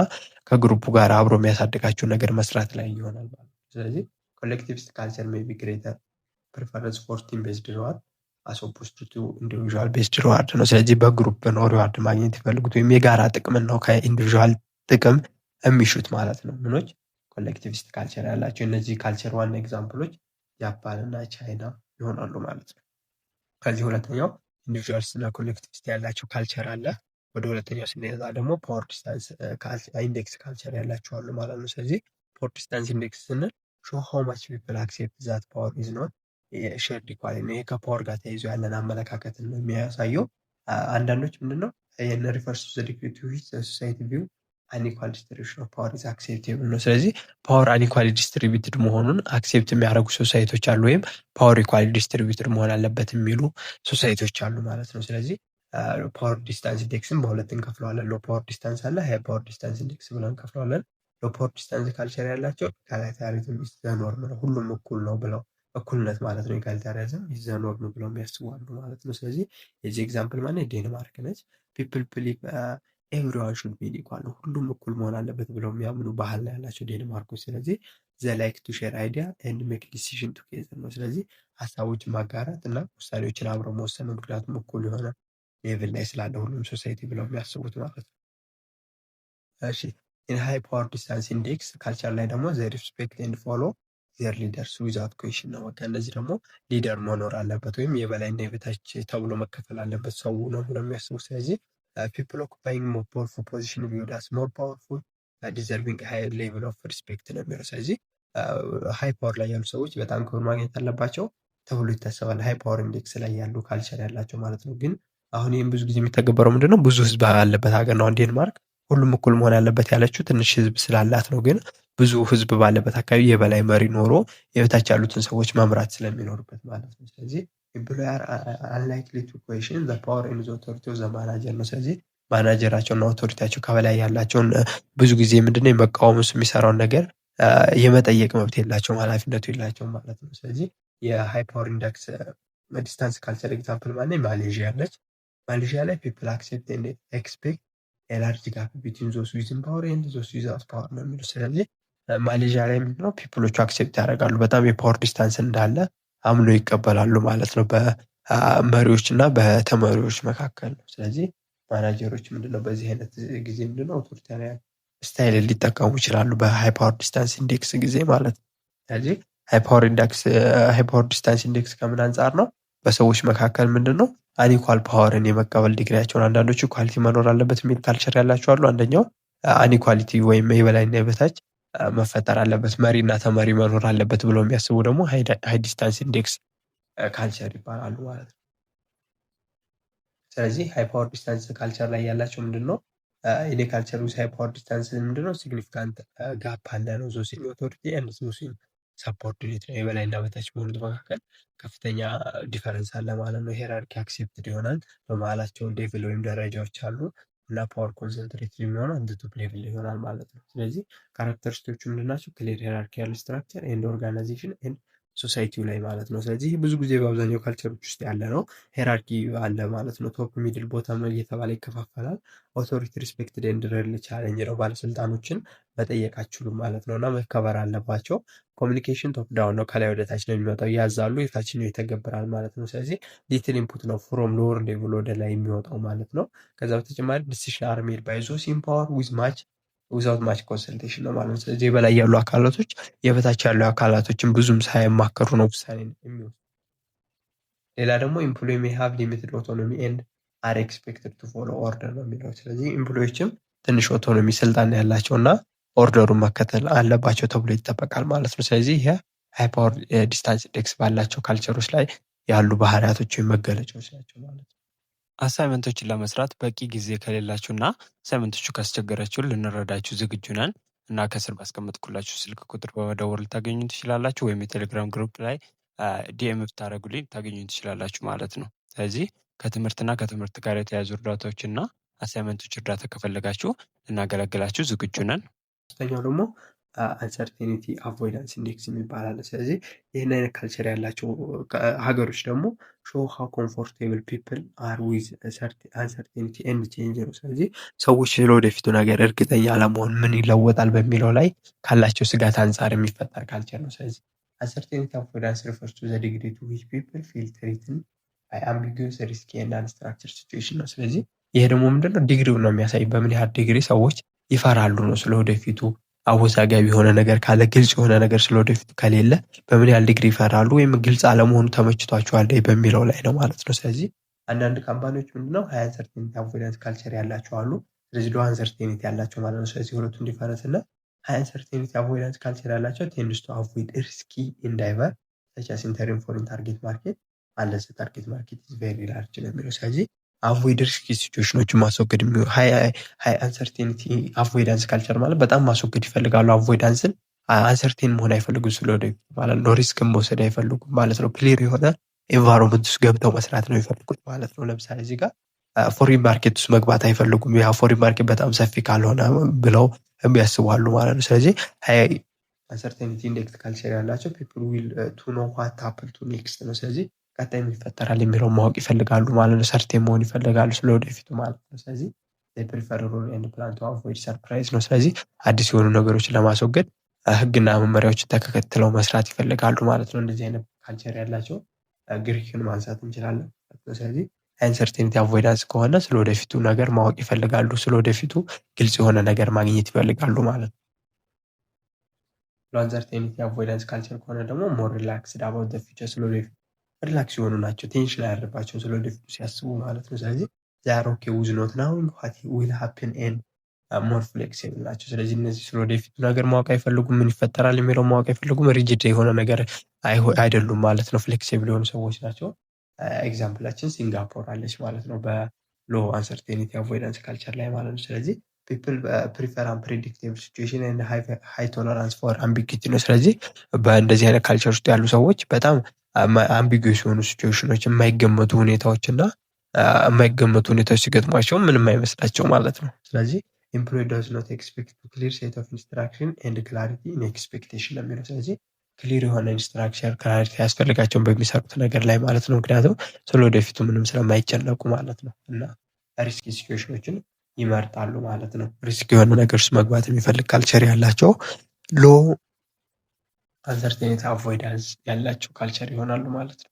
ከግሩፑ ጋር አብሮ የሚያሳድጋቸው ነገር መስራት ላይ ይሆናል ማለት ነው። ስለዚህ ኮሌክቲቪስት ካልቸር ሜይ ቢ ግሬተር ፕሪፈረንስ ፎር ቲም ቤዝድ ሪዋርድ አስ ኦፖዝድ ቱ ኢንዲቪዥዋል ቤዝድ ሪዋርድ ነው። ስለዚህ በግሩፕ ነው ሪዋርድ ማግኘት ይፈልጉት ወይም የጋራ ጥቅምን ነው ከኢንዲቪዥዋል ጥቅም የሚሹት ማለት ነው። ምኖች ኮሌክቲቪስት ካልቸር ያላቸው። እነዚህ ካልቸር ዋና ኤግዛምፕሎች ጃፓን እና ቻይና ይሆናሉ ማለት ነው። ከዚህ ሁለተኛው ኢንዲቪዥዋልስ እና ኮሌክቲቪስት ያላቸው ካልቸር አለ። ወደ ሁለተኛው ስንሄድ ደግሞ ፓወር ዲስታንስ ኢንዴክስ ካልቸር ያላቸው አሉ ማለት ነው። ስለዚህ ፓወር ዲስታንስ ኢንዴክስ ስንል ሾው ሃው ማች ፒፕል አክሴፕት ዛት ፓወር ኢዝ ኖት ሼርድ ኢኳሊ ነው። ይሄ ከፓወር ጋር ተይዞ ያለን አመለካከትን ነው የሚያሳየው። አንዳንዶች ምንድነው ይሄን ሪፈርስ ቱ ዘ ዲግሪ ቱ ዊች ሶሳይቲ ቪው አንኢኳል ዲስትሪቢዩሽን ኦፍ ፓወር ኢዝ አክሴፕቴብል ነው። ስለዚህ ፓወር አንኢኳሊ ዲስትሪቢዩትድ መሆኑን አክሴፕት የሚያደርጉ ሶሳይቲዎች አሉ፣ ወይም ፓወር ኢኳሊ ዲስትሪቢዩትድ መሆን አለበት የሚሉ ሶሳይቲዎች አሉ ማለት ነው። ስለዚህ ፓወር ዲስታንስ ኢንዴክስን በሁለት እንከፍለዋለን። ሎ ፓወር ዲስታንስ አለ፣ ሃይ ፓወር ዲስታንስ ኢንዴክስ ብለን እንከፍለዋለን። ሎ ፓወር ዲስታንስ ካልቸር ያላቸው ኢጋሊታሪዝም ኢዝ ዘ ኖርም ነው፣ ሁሉም እኩል ነው ብለው እኩልነት ማለት ነው። ኢጋሊታሪዝም ኢዝ ዘ ኖርም ብለው የሚያስባሉ ማለት ነው። ስለዚህ የዚህ ኤግዛምፕል ማለት ዴንማርክ ነች። ፒፕል ቢሊቭ ኤቭሪዋን ሹድ ቢ ኢኳል ነው፣ ሁሉም እኩል መሆን አለበት ብለው የሚያምኑ ባህል ላይ ያላቸው ዴንማርኮች። ስለዚህ ዘ ላይክ ቱ ሼር አይዲያ ኤንድ ሜክ ዲሲዥን ቱጌዘር ነው። ስለዚህ ሀሳቦችን ማጋራት እና ውሳኔዎችን አብረው መወሰን ነው፣ ምክንያቱም እኩል የሆነ ሌቭል ላይ ስላለ ሁሉም ሶሳይቲ ብለው የሚያስቡት ማለት ነው። እሺ ኢን ሃይ ፓወር ዲስታንስ ኢንዴክስ ካልቸር ላይ ደግሞ ዘ ሪስፔክት ኤንድ ፎሎ ዜር ሊደርስ ዊዛውት ኩዌሽን ነው። በቃ እነዚህ ደግሞ ሊደር መኖር አለበት ወይም የበላይና የበታች ተብሎ መከፈል አለበት ሰው ነው ብለው የሚያስቡ። ስለዚህ ፒፕል ኦኩፓይንግ ሞር ፓወርፉል ፖዚሽን ቪውድ አስ ሞር ፓወርፉል ዲዘርቪንግ ሃይ ሌቭል ኦፍ ሪስፔክት ነው የሚለው። ስለዚህ ሃይ ፓወር ላይ ያሉ ሰዎች በጣም ክብር ማግኘት አለባቸው ተብሎ ይታሰባል። ሃይ ፓወር ኢንዴክስ ላይ ያሉ ካልቸር ያላቸው ማለት ነው። ግን አሁን ይህም ብዙ ጊዜ የሚተገበረው ምንድነው? ብዙ ህዝብ ያለበት ሀገር ነው። ዴንማርክ ሁሉም እኩል መሆን ያለበት ያለችው ትንሽ ህዝብ ስላላት ነው። ግን ብዙ ህዝብ ባለበት አካባቢ የበላይ መሪ ኖሮ የበታች ያሉትን ሰዎች መምራት ስለሚኖርበት ማለት ነው። ስለዚህ ኤምፕሎየር አንላይክሊ ቱ ኩዌሽን ዘ ፓወር ኤንድ ዘ ኦቶሪቲ ኦፍ ዘ ማናጀር ነው። ስለዚህ ማናጀራቸውና ኦቶሪቲያቸው ከበላይ ያላቸውን ብዙ ጊዜ ምንድነው የመቃወም እሱ የሚሰራውን ነገር የመጠየቅ መብት የላቸውም፣ ኃላፊነቱ የላቸውም ማለት ነው። ስለዚህ የሃይ ፓወር ኢንዴክስ ዲስታንስ ካልቸር ኤግዛምፕል ማለት ማሌዥያ አለች። ማሌዥያ ላይ ፒፕል አክሴፕት ኤንድ ኤክስፔክት ኤ ላርጅ ጋፕ ቢትዊን ዞስ ዊዝን ፓወር ኤንድ ዞስ ዊዛውት ፓወር ነው የሚለው። ስለዚህ ማሌዥያ ላይ ምንድነው ፒፕሎቹ አክሴፕት ያደርጋሉ፣ በጣም የፓወር ዲስታንስ እንዳለ አምኖ ይቀበላሉ ማለት ነው። መሪዎች እና በተመሪዎች መካከል ነው። ስለዚህ ማናጀሮች ምንድነው በዚህ አይነት ጊዜ ምንድነው አውቶሪታሪያን ስታይል ሊጠቀሙ ይችላሉ በሃይ ፓወር ዲስታንስ ኢንዴክስ ጊዜ ማለት ነው። ስለዚህ ሃይ ፓወር ዲስታንስ ኢንዴክስ ከምን አንጻር ነው? በሰዎች መካከል ምንድነው አንኢኳል ፓወርን የመቀበል ዲግሪያቸውን አንዳንዶቹ ኢኳሊቲ መኖር አለበት የሚል ካልቸር ያላቸው አሉ። አንደኛው አንኢኳሊቲ ወይም የበላይና የበታች መፈጠር አለበት፣ መሪ እና ተመሪ መኖር አለበት ብለው የሚያስቡ ደግሞ ሃይ ዲስታንስ ኢንዴክስ ካልቸር ይባላሉ ማለት ነው። ስለዚህ ሃይ ፓወር ዲስታንስ ካልቸር ላይ ያላቸው ምንድነው ኢን ካልቸር ዊዝ ሃይ ፓወር ዲስታንስ ምንድነው ሲግኒፊካንት ጋፕ አለ ነው ዞ ሲን ኦቶሪቲ ኤንድ ዞ ሲን ሰፖርዲኔት ነው። የበላይና በታች በሆኑት መካከል ከፍተኛ ዲፈረንስ አለ ማለት ነው። ሄራርኪ አክሴፕትድ ይሆናል። በመሀላቸው ሌቭል ወይም ደረጃዎች አሉ እና ፓወር ኮንሰንትሬት የሚሆነው አንድ ቶፕ ሌቭል ይሆናል ማለት ነው። ስለዚህ ካራክተሪስቶቹ ምንድናቸው? ክሊር ሄራርኪያል ስትራክቸር ኤንድ ኦርጋናይዜሽን ኤንድ ሶሳይቲው ላይ ማለት ነው። ስለዚህ ብዙ ጊዜ በአብዛኛው ካልቸሮች ውስጥ ያለ ነው። ሄራርኪ አለ ማለት ነው። ቶፕ፣ ሚድል፣ ቦተም እየተባለ ይከፋፈላል። ኦቶሪቲ ሪስፔክትድ ኤንድ ሬርሊ ቻሌንጅ ነው። ባለስልጣኖችን መጠየቅ አይችሉም ማለት ነው እና መከበር አለባቸው። ኮሚኒኬሽን ቶፕ ዳውን ነው። ከላይ ወደ ታች ነው የሚወጣው። ያዛሉ፣ የታችኛው ይተገብራል ማለት ነው። ስለዚህ ሊትል ኢንፑት ነው ፍሮም ሎወር ሌቭል ወደ ላይ የሚወጣው ማለት ነው። ከዛ በተጨማሪ ዲሲሽን አር ሜድ ባይ ዞስ ኢን ፓወር ዊዛውት ማች ኮንሰልቴሽን ነው ማለት ነው። ስለዚህ በላይ ያሉ አካላቶች የበታች ያሉ አካላቶችን ብዙም ሳይማከሩ ነው ውሳኔ የሚወስዱ። ሌላ ደግሞ ኢምፕሎይ ሜይ ሃቭ ሊሚትድ ኦቶኖሚ ኤንድ አር ኤክስፔክትድ ቱ ፎሎ ኦርደር ነው የሚለው። ስለዚህ ኢምፕሎዮችም ትንሽ ኦቶኖሚ ስልጣን ያላቸው እና ኦርደሩን መከተል አለባቸው ተብሎ ይጠበቃል ማለት ነው። ስለዚህ ይሄ ሃይ ፓወር ዲስታንስ ኢንዴክስ ባላቸው ካልቸሮች ላይ ያሉ ባህሪያቶች ወይም መገለጫዎች ናቸው ማለት ነው። አሳይመንቶችን ለመስራት በቂ ጊዜ ከሌላችሁ እና አሳይመንቶቹ ካስቸገራችሁ ልንረዳችሁ ዝግጁ ነን እና ከስር ባስቀመጥኩላችሁ ስልክ ቁጥር በመደወል ልታገኙ ትችላላችሁ፣ ወይም የቴሌግራም ግሩፕ ላይ ዲኤም ብታደርጉልኝ ልታገኙ ትችላላችሁ ማለት ነው። ስለዚህ ከትምህርትና ከትምህርት ጋር የተያዙ እርዳታዎችና አሳይመንቶች እርዳታ ከፈለጋችሁ ልናገለግላችሁ ዝግጁ ነን። ሶስተኛው ደግሞ አንሰርቴኒቲ አቮይዳንስ ኢንዴክስ የሚባል አለ። ስለዚህ ይህን አይነት ካልቸር ያላቸው ሀገሮች ደግሞ ሾው ሃው ኮምፎርቴብል ፒፕል አር ዊዝ አንሰርቴኒቲ ኤንድ ቼንጅ ነው። ስለዚህ ሰዎች ስለ ወደፊቱ ነገር እርግጠኛ ለመሆን ምን ይለወጣል በሚለው ላይ ካላቸው ስጋት አንጻር የሚፈጠር ካልቸር ነው። ስለዚህ አንሰርቴኒቲ አቮይዳንስ ሪፈርስ ቱ ዘ ዲግሪ ቱ ዊች ፒፕል ፊል ትሪትድ ባይ አምቢጉስ ሪስኪ ኤንድ አንስትራክቸር ሲቹዌሽን ነው። ስለዚህ ይሄ ደግሞ ምንድነው ዲግሪው ነው የሚያሳይ በምን ያህል ዲግሪ ሰዎች ይፈራሉ ነው ስለ ወደፊቱ አወዛጋቢ የሆነ ነገር ካለ፣ ግልጽ የሆነ ነገር ስለወደፊቱ ከሌለ በምን ያህል ዲግሪ ይፈራሉ ወይም ግልጽ አለመሆኑ ተመችቷቸዋል በሚለው ላይ ነው ማለት ነው። ስለዚህ አንዳንድ ካምፓኒዎች ምንድነው ሃይ አንሰርቴኒቲ አቮይዳንስ ካልቸር ያላቸው አሉ፣ ስለዚህ ሎ አንሰርቴኒቲ ያላቸው ማለት ነው። ስለዚህ ሁለቱን ዲፈረንስ እና ሃይ አንሰርቴኒቲ አቮይዳንስ ካልቸር ያላቸው ቴንድስ ቱ አቮይድ ሪስኪ ኢንዳይቨር ሰች አስ ኢንተሪንግ ፎሪን ታርጌት ማርኬት አንለስ ታርጌት ማርኬት ኢዝ ቬሪ ላርጅ ነው የሚለው። ስለዚህ አቮይድ ሪስኪ ሲቹዌሽኖችን ማስወገድ ሃይ አንሰርቴኒቲ አቮይዳንስ ካልቸር ማለት በጣም ማስወገድ ይፈልጋሉ። አቮይዳንስን አንሰርቴን መሆን አይፈልጉም ስለወደፊት ማለት ነው። ሪስክን መውሰድ አይፈልጉም ማለት ነው። ክሊር የሆነ ኤንቫይሮንመንት ውስጥ ገብተው መስራት ነው የሚፈልጉት ማለት ነው። ለምሳሌ እዚህ ጋር ፎሪን ማርኬት ውስጥ መግባት አይፈልጉም። ያ ፎሪን ማርኬት በጣም ሰፊ ካልሆነ ብለው የሚያስባሉ ማለት ነው። ስለዚህ ሃይ አንሰርቴኒቲ ኢንዴክስ ካልቸር ያላቸው ፒፕል ዊል ቱ ኖ ዋት ሃፕን ቱ ኔክስት ነው። ስለዚህ ቀጣይ ምን ይፈጠራል የሚለውን ማወቅ ይፈልጋሉ ማለት ነው። ሰርቴን መሆን ይፈልጋሉ ስለወደፊቱ ማለት ነው። ስለዚህ ፕሪፈር ሩል ኤንድ ፕላን ቱ አቮይድ ሰርፕራይዝ ነው። ስለዚህ አዲስ የሆኑ ነገሮችን ለማስወገድ ህግና መመሪያዎችን ተከትለው መስራት ይፈልጋሉ ማለት ነው። እንደዚህ አይነት ካልቸር ያላቸው ግሪክን ማንሳት እንችላለን። ስለዚህ አንሰርቴኒቲ አቮይዳንስ ከሆነ ስለወደፊቱ ነገር ማወቅ ይፈልጋሉ፣ ስለወደፊቱ ግልጽ የሆነ ነገር ማግኘት ይፈልጋሉ ማለት ነው። አንሰርቴኒቲ አቮይዳንስ ካልቸር ከሆነ ደግሞ ሞር ሪላክስድ አባውት ዘ ፊውቸር ስለወደፊቱ ሪላክስ የሆኑ ናቸው። ቴንሽን አያደርባቸው ስለወደፊቱ ሲያስቡ ማለት ነው። ስለዚህ ዛር ኦኬ ዊዝ ኖት ናዊንግ ዋት ዊል ሃፕን ኤንድ ሞር ፍሌክሲብል ናቸው። ስለዚህ እነዚህ ስለወደፊቱ ነገር ማወቅ አይፈልጉም፣ ምን ይፈጠራል የሚለው ማወቅ አይፈልጉም። ሪጂድ የሆነ ነገር አይደሉም ማለት ነው። ፍሌክሲብል የሆኑ ሰዎች ናቸው። ኤግዛምፕላችን ሲንጋፖር አለች ማለት ነው በሎ አንሰርቴኒቲ አቮይዳንስ ካልቸር ላይ ማለት ነው። ስለዚህ ፒፕል ፕሪፈር አንፕሬዲክቴብል ሲቹዌሽን ኤንድ ሃይ ቶለራንስ ፎር አምቢጊቲ ነው። ስለዚህ በእንደዚህ አይነት ካልቸር ውስጥ ያሉ ሰዎች በጣም አምቢጊየስ የሆኑ ሲቹዌሽኖች፣ የማይገመቱ ሁኔታዎች እና የማይገመቱ ሁኔታዎች ሲገጥሟቸው ምንም አይመስላቸው ማለት ነው። ስለዚህ ኤምፕሎይ ዶዝ ኖት ኤክስፔክት ክሊር ሴት ኦፍ ኢንስትራክሽን ኤንድ ክላሪቲ ኢን ኤክስፔክቴሽን ለሚለው ስለዚህ ክሊር የሆነ ኢንስትራክሽን ክላሪቲ ያስፈልጋቸውን በሚሰሩት ነገር ላይ ማለት ነው። ምክንያቱም ስለወደፊቱ ምንም ስለማይጨነቁ ማለት ነው እና ሪስኪ ሲቹዌሽኖችን ይመርጣሉ ማለት ነው። ሪስክ የሆነ ነገር ውስጥ መግባት የሚፈልግ ካልቸር ያላቸው ሎ አንሰርቴኒቲ አቮይዳንስ ያላቸው ካልቸር ይሆናሉ ማለት ነው።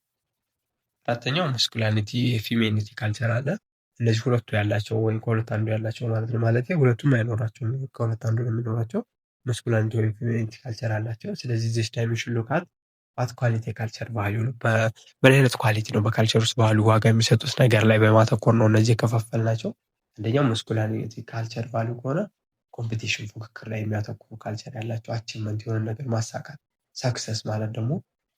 አራተኛው ማስኩሊኒቲ የፌሚኒቲ ካልቸር አለ። እነዚህ ሁለቱ ያላቸው ወይም ከሁለት አንዱ ያላቸው ማለት ነው። ማለት ሁለቱም አይኖራቸውም፣ ከሁለት አንዱ ነው የሚኖራቸው። ማስኩሊኒቲ ወይም ፌሚኒቲ ካልቸር አላቸው። ስለዚህ ዚስ ዳይሜንሽን ሉካት ዋት ኳሊቲ ካልቸር ቫልዩ ነው። በምን አይነት ኳሊቲ ነው በካልቸር ውስጥ ቫልዩ ዋጋ የሚሰጡት ነገር ላይ በማተኮር ነው እነዚህ የከፋፈልናቸው። አንደኛው ማስኩሊኒቲ ካልቸር ቫልዩ ከሆነ ኮምፒቲሽን ፉክክር ላይ የሚያተኩሩ ካልቸር ያላቸው፣ አቺቭመንት የሆነ ነገር ማሳካት፣ ሰክሰስ ማለት ደግሞ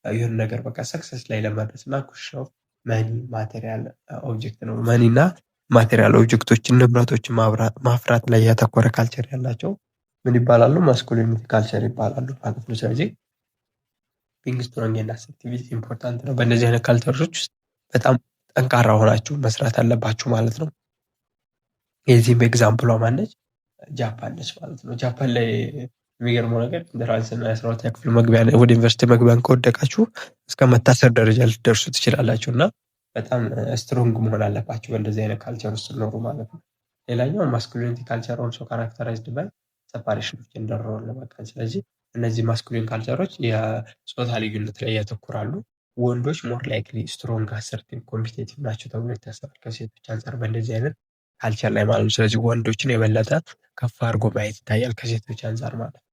የሆነ ነገር በቃ ሰክሰስ ላይ ለመድረስ እና ኩሽን ኦፍ መኒ ማቴሪያል ኦብጀክት ነው። መኒ እና ማቴሪያል ኦብጀክቶችን ንብረቶችን ማፍራት ላይ ያተኮረ ካልቸር ያላቸው ምን ይባላሉ? ማስኩሊኒቲ ካልቸር ይባላሉ ማለት ነው። ስለዚህ ቢንግ ስትሮንግ እና አሰርቲቪቲ ኢምፖርታንት ነው። በእነዚህ አይነት ካልቸሮች ውስጥ በጣም ጠንካራ ሆናችሁ መስራት አለባችሁ ማለት ነው። የዚህም ኤግዛምፕሏ ማነች? ጃፓን ነች ማለት ነው። ጃፓን ላይ የሚገርመው ነገር ኢንትራንስ እና የ12ኛ ክፍል መግቢያ ወደ ዩኒቨርሲቲ መግቢያን ከወደቃችሁ እስከ መታሰር ደረጃ ልትደርሱ ትችላላችሁ እና በጣም ስትሮንግ መሆን አለባችሁ በእንደዚህ አይነት ካልቸር ውስጥ ኖሩ ማለት ነው። ሌላኛው ማስኩሊኒቲ ካልቸር ኦልሶ ካራክተራይዝድ ባይ ሰፓሬሽን ኦፍ ጀንደር ሮል ለመቀን። ስለዚህ እነዚህ ማስኩሊን ካልቸሮች የጾታ ልዩነት ላይ ያተኩራሉ። ወንዶች ሞር ላይክሊ ስትሮንግ፣ አሰርቲቭ፣ ኮምፒቴቲቭ ናቸው ተብሎ ይታሰባል ከሴቶች አንጻር በእንደዚህ አይነት ካልቸር ላይ ማለት ነው። ስለዚህ ወንዶችን የበለጠ ከፍ አድርጎ ማየት ይታያል ከሴቶች አንጻር ማለት ነው።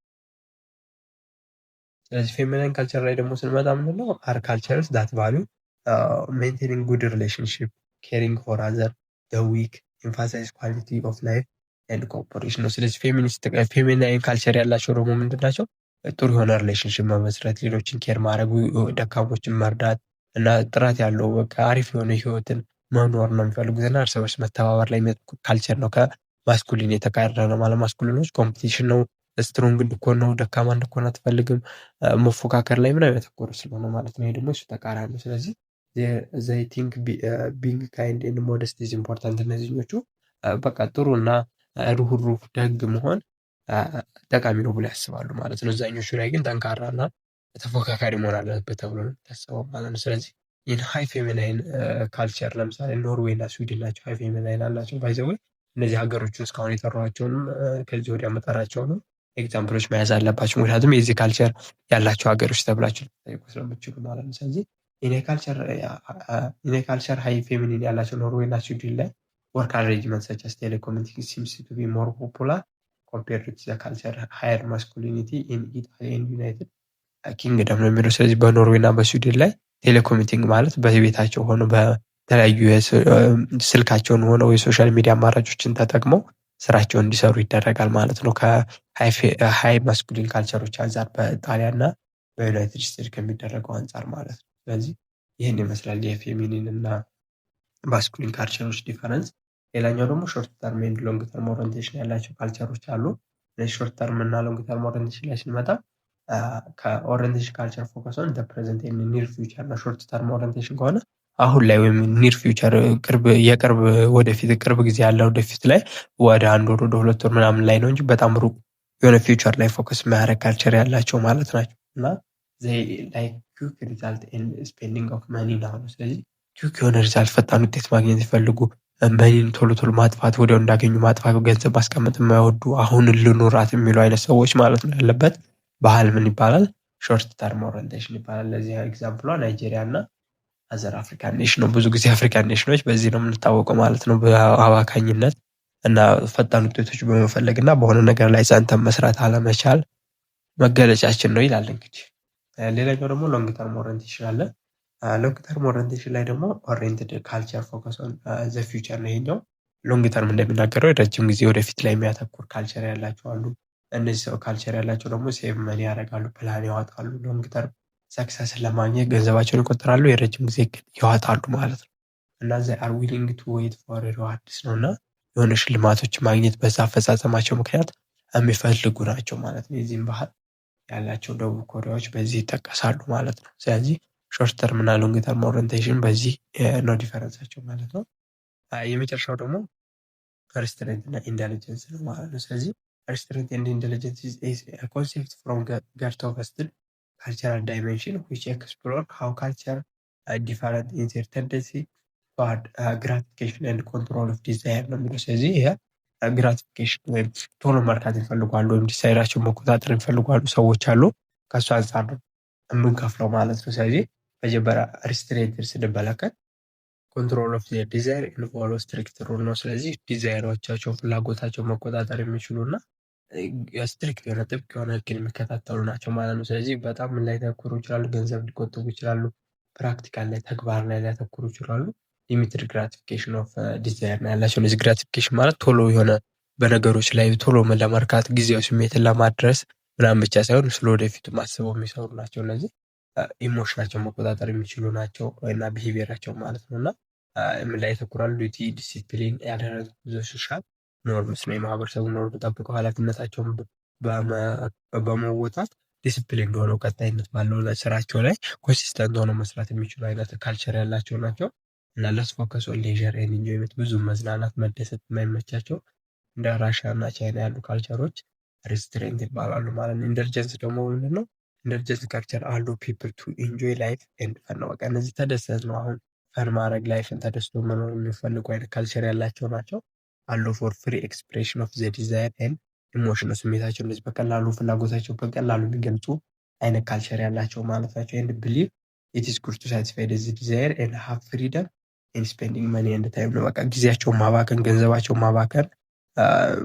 ስለዚህ ፌሚናይን ካልቸር ላይ ደግሞ ስንመጣ ምንድነው አር ካልቸርስ ዳት ቫልዩ ሜንቴኒንግ ጉድ ሪሌሽንሽፕ፣ ኬሪንግ ፎር አዘር፣ ዘ ዊክ፣ ኤምፋሳይዝ ኳሊቲ ኦፍ ላይፍ ኤንድ ኮኦፐሬሽን ነው። ስለዚህ ፌሚናይን ካልቸር ያላቸው ደግሞ ምንድን ናቸው? ጥሩ የሆነ ሪሌሽንሽፕ መመስረት፣ ሌሎችን ኬር ማድረግ፣ ደካሞችን መርዳት እና ጥራት ያለው በቃ አሪፍ የሆነ ህይወትን መኖር ነው የሚፈልጉት እና እርስ በርስ መተባበር ላይ የሚያተኩር ካልቸር ነው። ከማስኩሊን የተቃረነ ነው ማለት ማስኩሊኖች ኮምፒቲሽን ነው፣ ስትሮንግ እንድኮን ነው፣ ደካማ እንድኮን አትፈልግም፣ መፎካከር ላይ ምናምን ያተኮረ ስለሆነ ማለት ነው። ይሄ ደግሞ እሱ ተቃራኒ ነው። ስለዚህ ዘይ ቲንክ ቢንግ ካይንድ ኤንድ ሞደስት ኢዝ ኢምፖርታንት። እነዚህኞቹ በቃ ጥሩ እና ሩህሩህ ደግ መሆን ጠቃሚ ነው ብሎ ያስባሉ ማለት ነው። እዛኞቹ ላይ ግን ጠንካራና ተፎካካሪ መሆን አለበት ተብሎ ነው የሚታሰበው ማለት ነው። ስለዚህ ይህን ሃይ ፌሚናይን ካልቸር ለምሳሌ ኖርዌይ እና ስዊድን ናቸው ሃይ ፌሚናይን አላቸው። ባይ ዘ ወይ እነዚህ ሀገሮችን እስካሁን የጠሯቸውንም ከዚህ ወዲያ መጠራቸውንም ኤግዛምፕሎች መያዝ አለባቸው። ምክንያቱም የዚህ ካልቸር ያላቸው ሀገሮች ተብላችሁ ልትጠይቁ ስለምችሉ ማለት ነው። ስለዚህ ኢን ካልቸር ሃይ ፌሚኒን ያላቸው ኖርዌይ እና ስዊድን ላይ ወርክ አሬንጅመንት ሰች አስ ቴሌኮሙኒኬሽን ሲምስ ቱ ቢ ሞር ፖፑላር ኮምፔርድ ቱ ዘ ካልቸር ሃየር ማስኩሊኒቲ ኢን ኢታሊ ኤንድ ዩናይትድ ኪንግደም ነው የሚለው። ስለዚህ በኖርዌይ እና በስዊድን ላይ ቴሌኮሚቲንግ ማለት በቤታቸው ሆኖ በተለያዩ ስልካቸውን ሆነው የሶሻል ሚዲያ አማራጮችን ተጠቅመው ስራቸውን እንዲሰሩ ይደረጋል ማለት ነው። ከሃይ ማስኩሊን ካልቸሮች አንጻር በጣሊያን እና በዩናይትድ ስቴትስ ከሚደረገው አንጻር ማለት ነው። ስለዚህ ይህን ይመስላል የፌሚኒን እና ማስኩሊን ካልቸሮች ዲፈረንስ። ሌላኛው ደግሞ ሾርት ተርም ኤንድ ሎንግ ተርም ኦሪንቴሽን ያላቸው ካልቸሮች አሉ። እነዚህ ሾርት ተርም እና ሎንግ ተርም ኦሪንቴሽን ላይ ስንመጣ ከኦሪንቴሽን ካልቸር ፎከስ ኦን ፕሬዘንት ኤንድ ኒር ፊውቸር እና ሾርት ተርም ኦሪንቴሽን ከሆነ አሁን ላይ ወይም ኒር ፊውቸር የቅርብ ወደፊት ቅርብ ጊዜ ያለ ወደፊት ላይ ወደ 1 ወር ወደ 2 ወር ምናምን ላይ ነው እንጂ በጣም ሩቅ የሆነ ፊውቸር ላይ ፎከስ የሚያደርግ ካልቸር ያላቸው ማለት ናቸው። እና ላይክ ኩክ ሪዛልት ኤንድ ስፔንዲንግ ኦፍ መኒ ነው። ስለዚህ ኩክ የሆነ ሪዛልት ፈጣን ውጤት ማግኘት ይፈልጉ፣ መኒን ቶሎ ቶሎ ማጥፋት፣ ወዲያው እንዳገኙ ማጥፋት፣ ገንዘብ ማስቀመጥ የማይወዱ አሁን ልኑራት የሚሉ አይነት ሰዎች ማለት ነው ያለበት ባህል ምን ይባላል? ሾርት ተርም ኦሪንቴሽን ይባላል። ለዚህ ኤግዛምፕሏ ናይጄሪያ እና አዘር አፍሪካን ኔሽን ነው። ብዙ ጊዜ አፍሪካን ኔሽኖች በዚህ ነው የምንታወቀው ማለት ነው፣ በአባካኝነት እና ፈጣን ውጤቶች በመፈለግ እና በሆነ ነገር ላይ ጸንተን መስራት አለመቻል መገለጫችን ነው ይላል። እንግዲህ ሌላኛው ደግሞ ሎንግ ተርም ኦሪንቴሽን አለ። ሎንግ ተርም ኦሪንቴሽን ላይ ደግሞ ኦሪየንትድ ካልቸር ፎከስ ኦን ዘ ፊውቸር ነው። ይሄኛው ሎንግ ተርም እንደሚናገረው የረጅም ጊዜ ወደፊት ላይ የሚያተኩር ካልቸር ያላቸው አሉ። እነዚህ ሰው ካልቸር ያላቸው ደግሞ ሴቭ መኒ ያደርጋሉ፣ ፕላን ያወጣሉ፣ ሎንግ ተርም ሰክሰስን ለማግኘት ገንዘባቸውን ይቆጥራሉ፣ የረጅም ጊዜ ያወጣሉ ማለት ነው። እና ዘይ አር ዊሊንግ ቱ ዌይት ፎር ሪዋርድስ ነው እና የሆነ ሽልማቶች ማግኘት በዛ አፈጻጸማቸው ምክንያት የሚፈልጉ ናቸው ማለት ነው። የዚህም ባህል ያላቸው ደቡብ ኮሪያዎች በዚህ ይጠቀሳሉ ማለት ነው። ስለዚህ ሾርት ተርም እና ሎንግ ተርም ኦሪንቴሽን በዚህ ነው ዲፈረንሳቸው ማለት ነው። የመጨረሻው ደግሞ ሪስትሬንት እና ኢንቴሊጀንስ ነው ማለት ነው። ስለዚህ ሪስትሬንት ኤንድ ኢንቴሊጀንስ ኢዝ ኤ ኮንሴፕት ፍሮም ገርቶቨስትድ cultural dimension which explore how culture different in their tendency toward gratification and control of desire ነው የሚለው። ስለዚህ ይሄ ግራቲፊኬሽን ወይም ቶሎ መርካት ይፈልጓሉ ወይም ዲሳይራቸውን መቆጣጠር ይፈልጓሉ ሰዎች አሉ። ከእሱ አንጻር ነው የምንከፍለው ማለት ነው። ስለዚህ መጀመሪያ ሪስትሬንትን ስንመለከት ኮንትሮል ኦፍ ዜር ዲዛይር ኤንድ ፎሎ ስትሪክት ሩል ነው። ስለዚህ ዲዛይሮቻቸው ፍላጎታቸው መቆጣጠር የሚችሉና ስትሪክት የሆነ ጥብቅ የሆነ ህግን የሚከታተሉ ናቸው ማለት ነው። ስለዚህ በጣም ምን ላይ ሊያተኩሩ ይችላሉ? ገንዘብ ሊቆጥቡ ይችላሉ። ፕራክቲካል ላይ ተግባር ላይ ሊያተኩሩ ይችላሉ። ሊሚትድ ግራቲፊኬሽን ኦፍ ዲዛይር ነው ያላቸው። እነዚህ ግራቲፊኬሽን ማለት ቶሎ የሆነ በነገሮች ላይ ቶሎ ለመርካት ጊዜያዊ ስሜትን ለማድረስ ምናምን ብቻ ሳይሆን ስለወደፊቱ ማስበው የሚሰሩ ናቸው። እነዚህ ኢሞሽናቸው መቆጣጠር የሚችሉ ናቸው እና ቢሄቪየራቸው ማለት ነው። እና ምን ላይ ያተኩራሉ? ዲዩቲ ዲሲፕሊን ያደረጉ ሶሻል ኖርምስ ነው። የማህበረሰቡ ኖርም ጠብቀው ኃላፊነታቸውን በመወጣት ዲሲፕሊን እንደሆነው ቀጣይነት ባለው ስራቸው ላይ ኮንሲስተንት ሆነው መስራት የሚችሉ አይነት ካልቸር ያላቸው ናቸው። እና ለስ ፎከስ ኦን ሌዥር ኤንድ ኢንጆይመንት ብዙ መዝናናት መደሰት የማይመቻቸው እንደ ራሽያ እና ቻይና ያሉ ካልቸሮች ሬስትሬንት ይባላሉ ማለት ነው። ኢንተሊጀንስ ደግሞ ምንድን ነው? ኢንተሊጀንስ ካልቸር አሉ ፒፕል ቱ ኢንጆይ ላይፍ ኤንድ ፈን ነው። በቃ እነዚህ ተደሰት ነው አሁን ፈን ማድረግ ላይፍን ተደስቶ መኖር የሚፈልጉ አይነት ካልቸር ያላቸው ናቸው። አሉ ፎር ፍሪ ኤክስፕሬሽን ኦፍ ዘ ዲዛይር ኤንድ ኢሞሽን ነው። ስሜታቸው እንደዚህ በቀላሉ ፍላጎታቸው በቀላሉ የሚገልጹ አይነት ካልቸር ያላቸው ማለት ናቸው። ኤንድ ብሊቭ ኢት ኢዝ ጉድ ቱ ሳቲስፋይ ዘ ዲዛይር ኤንድ ሃቭ ፍሪደም ኤንድ ስፔንዲንግ መኒ ኤንድ ታይም ነው። በቃ ጊዜያቸውን ማባከን ገንዘባቸውን ማባከን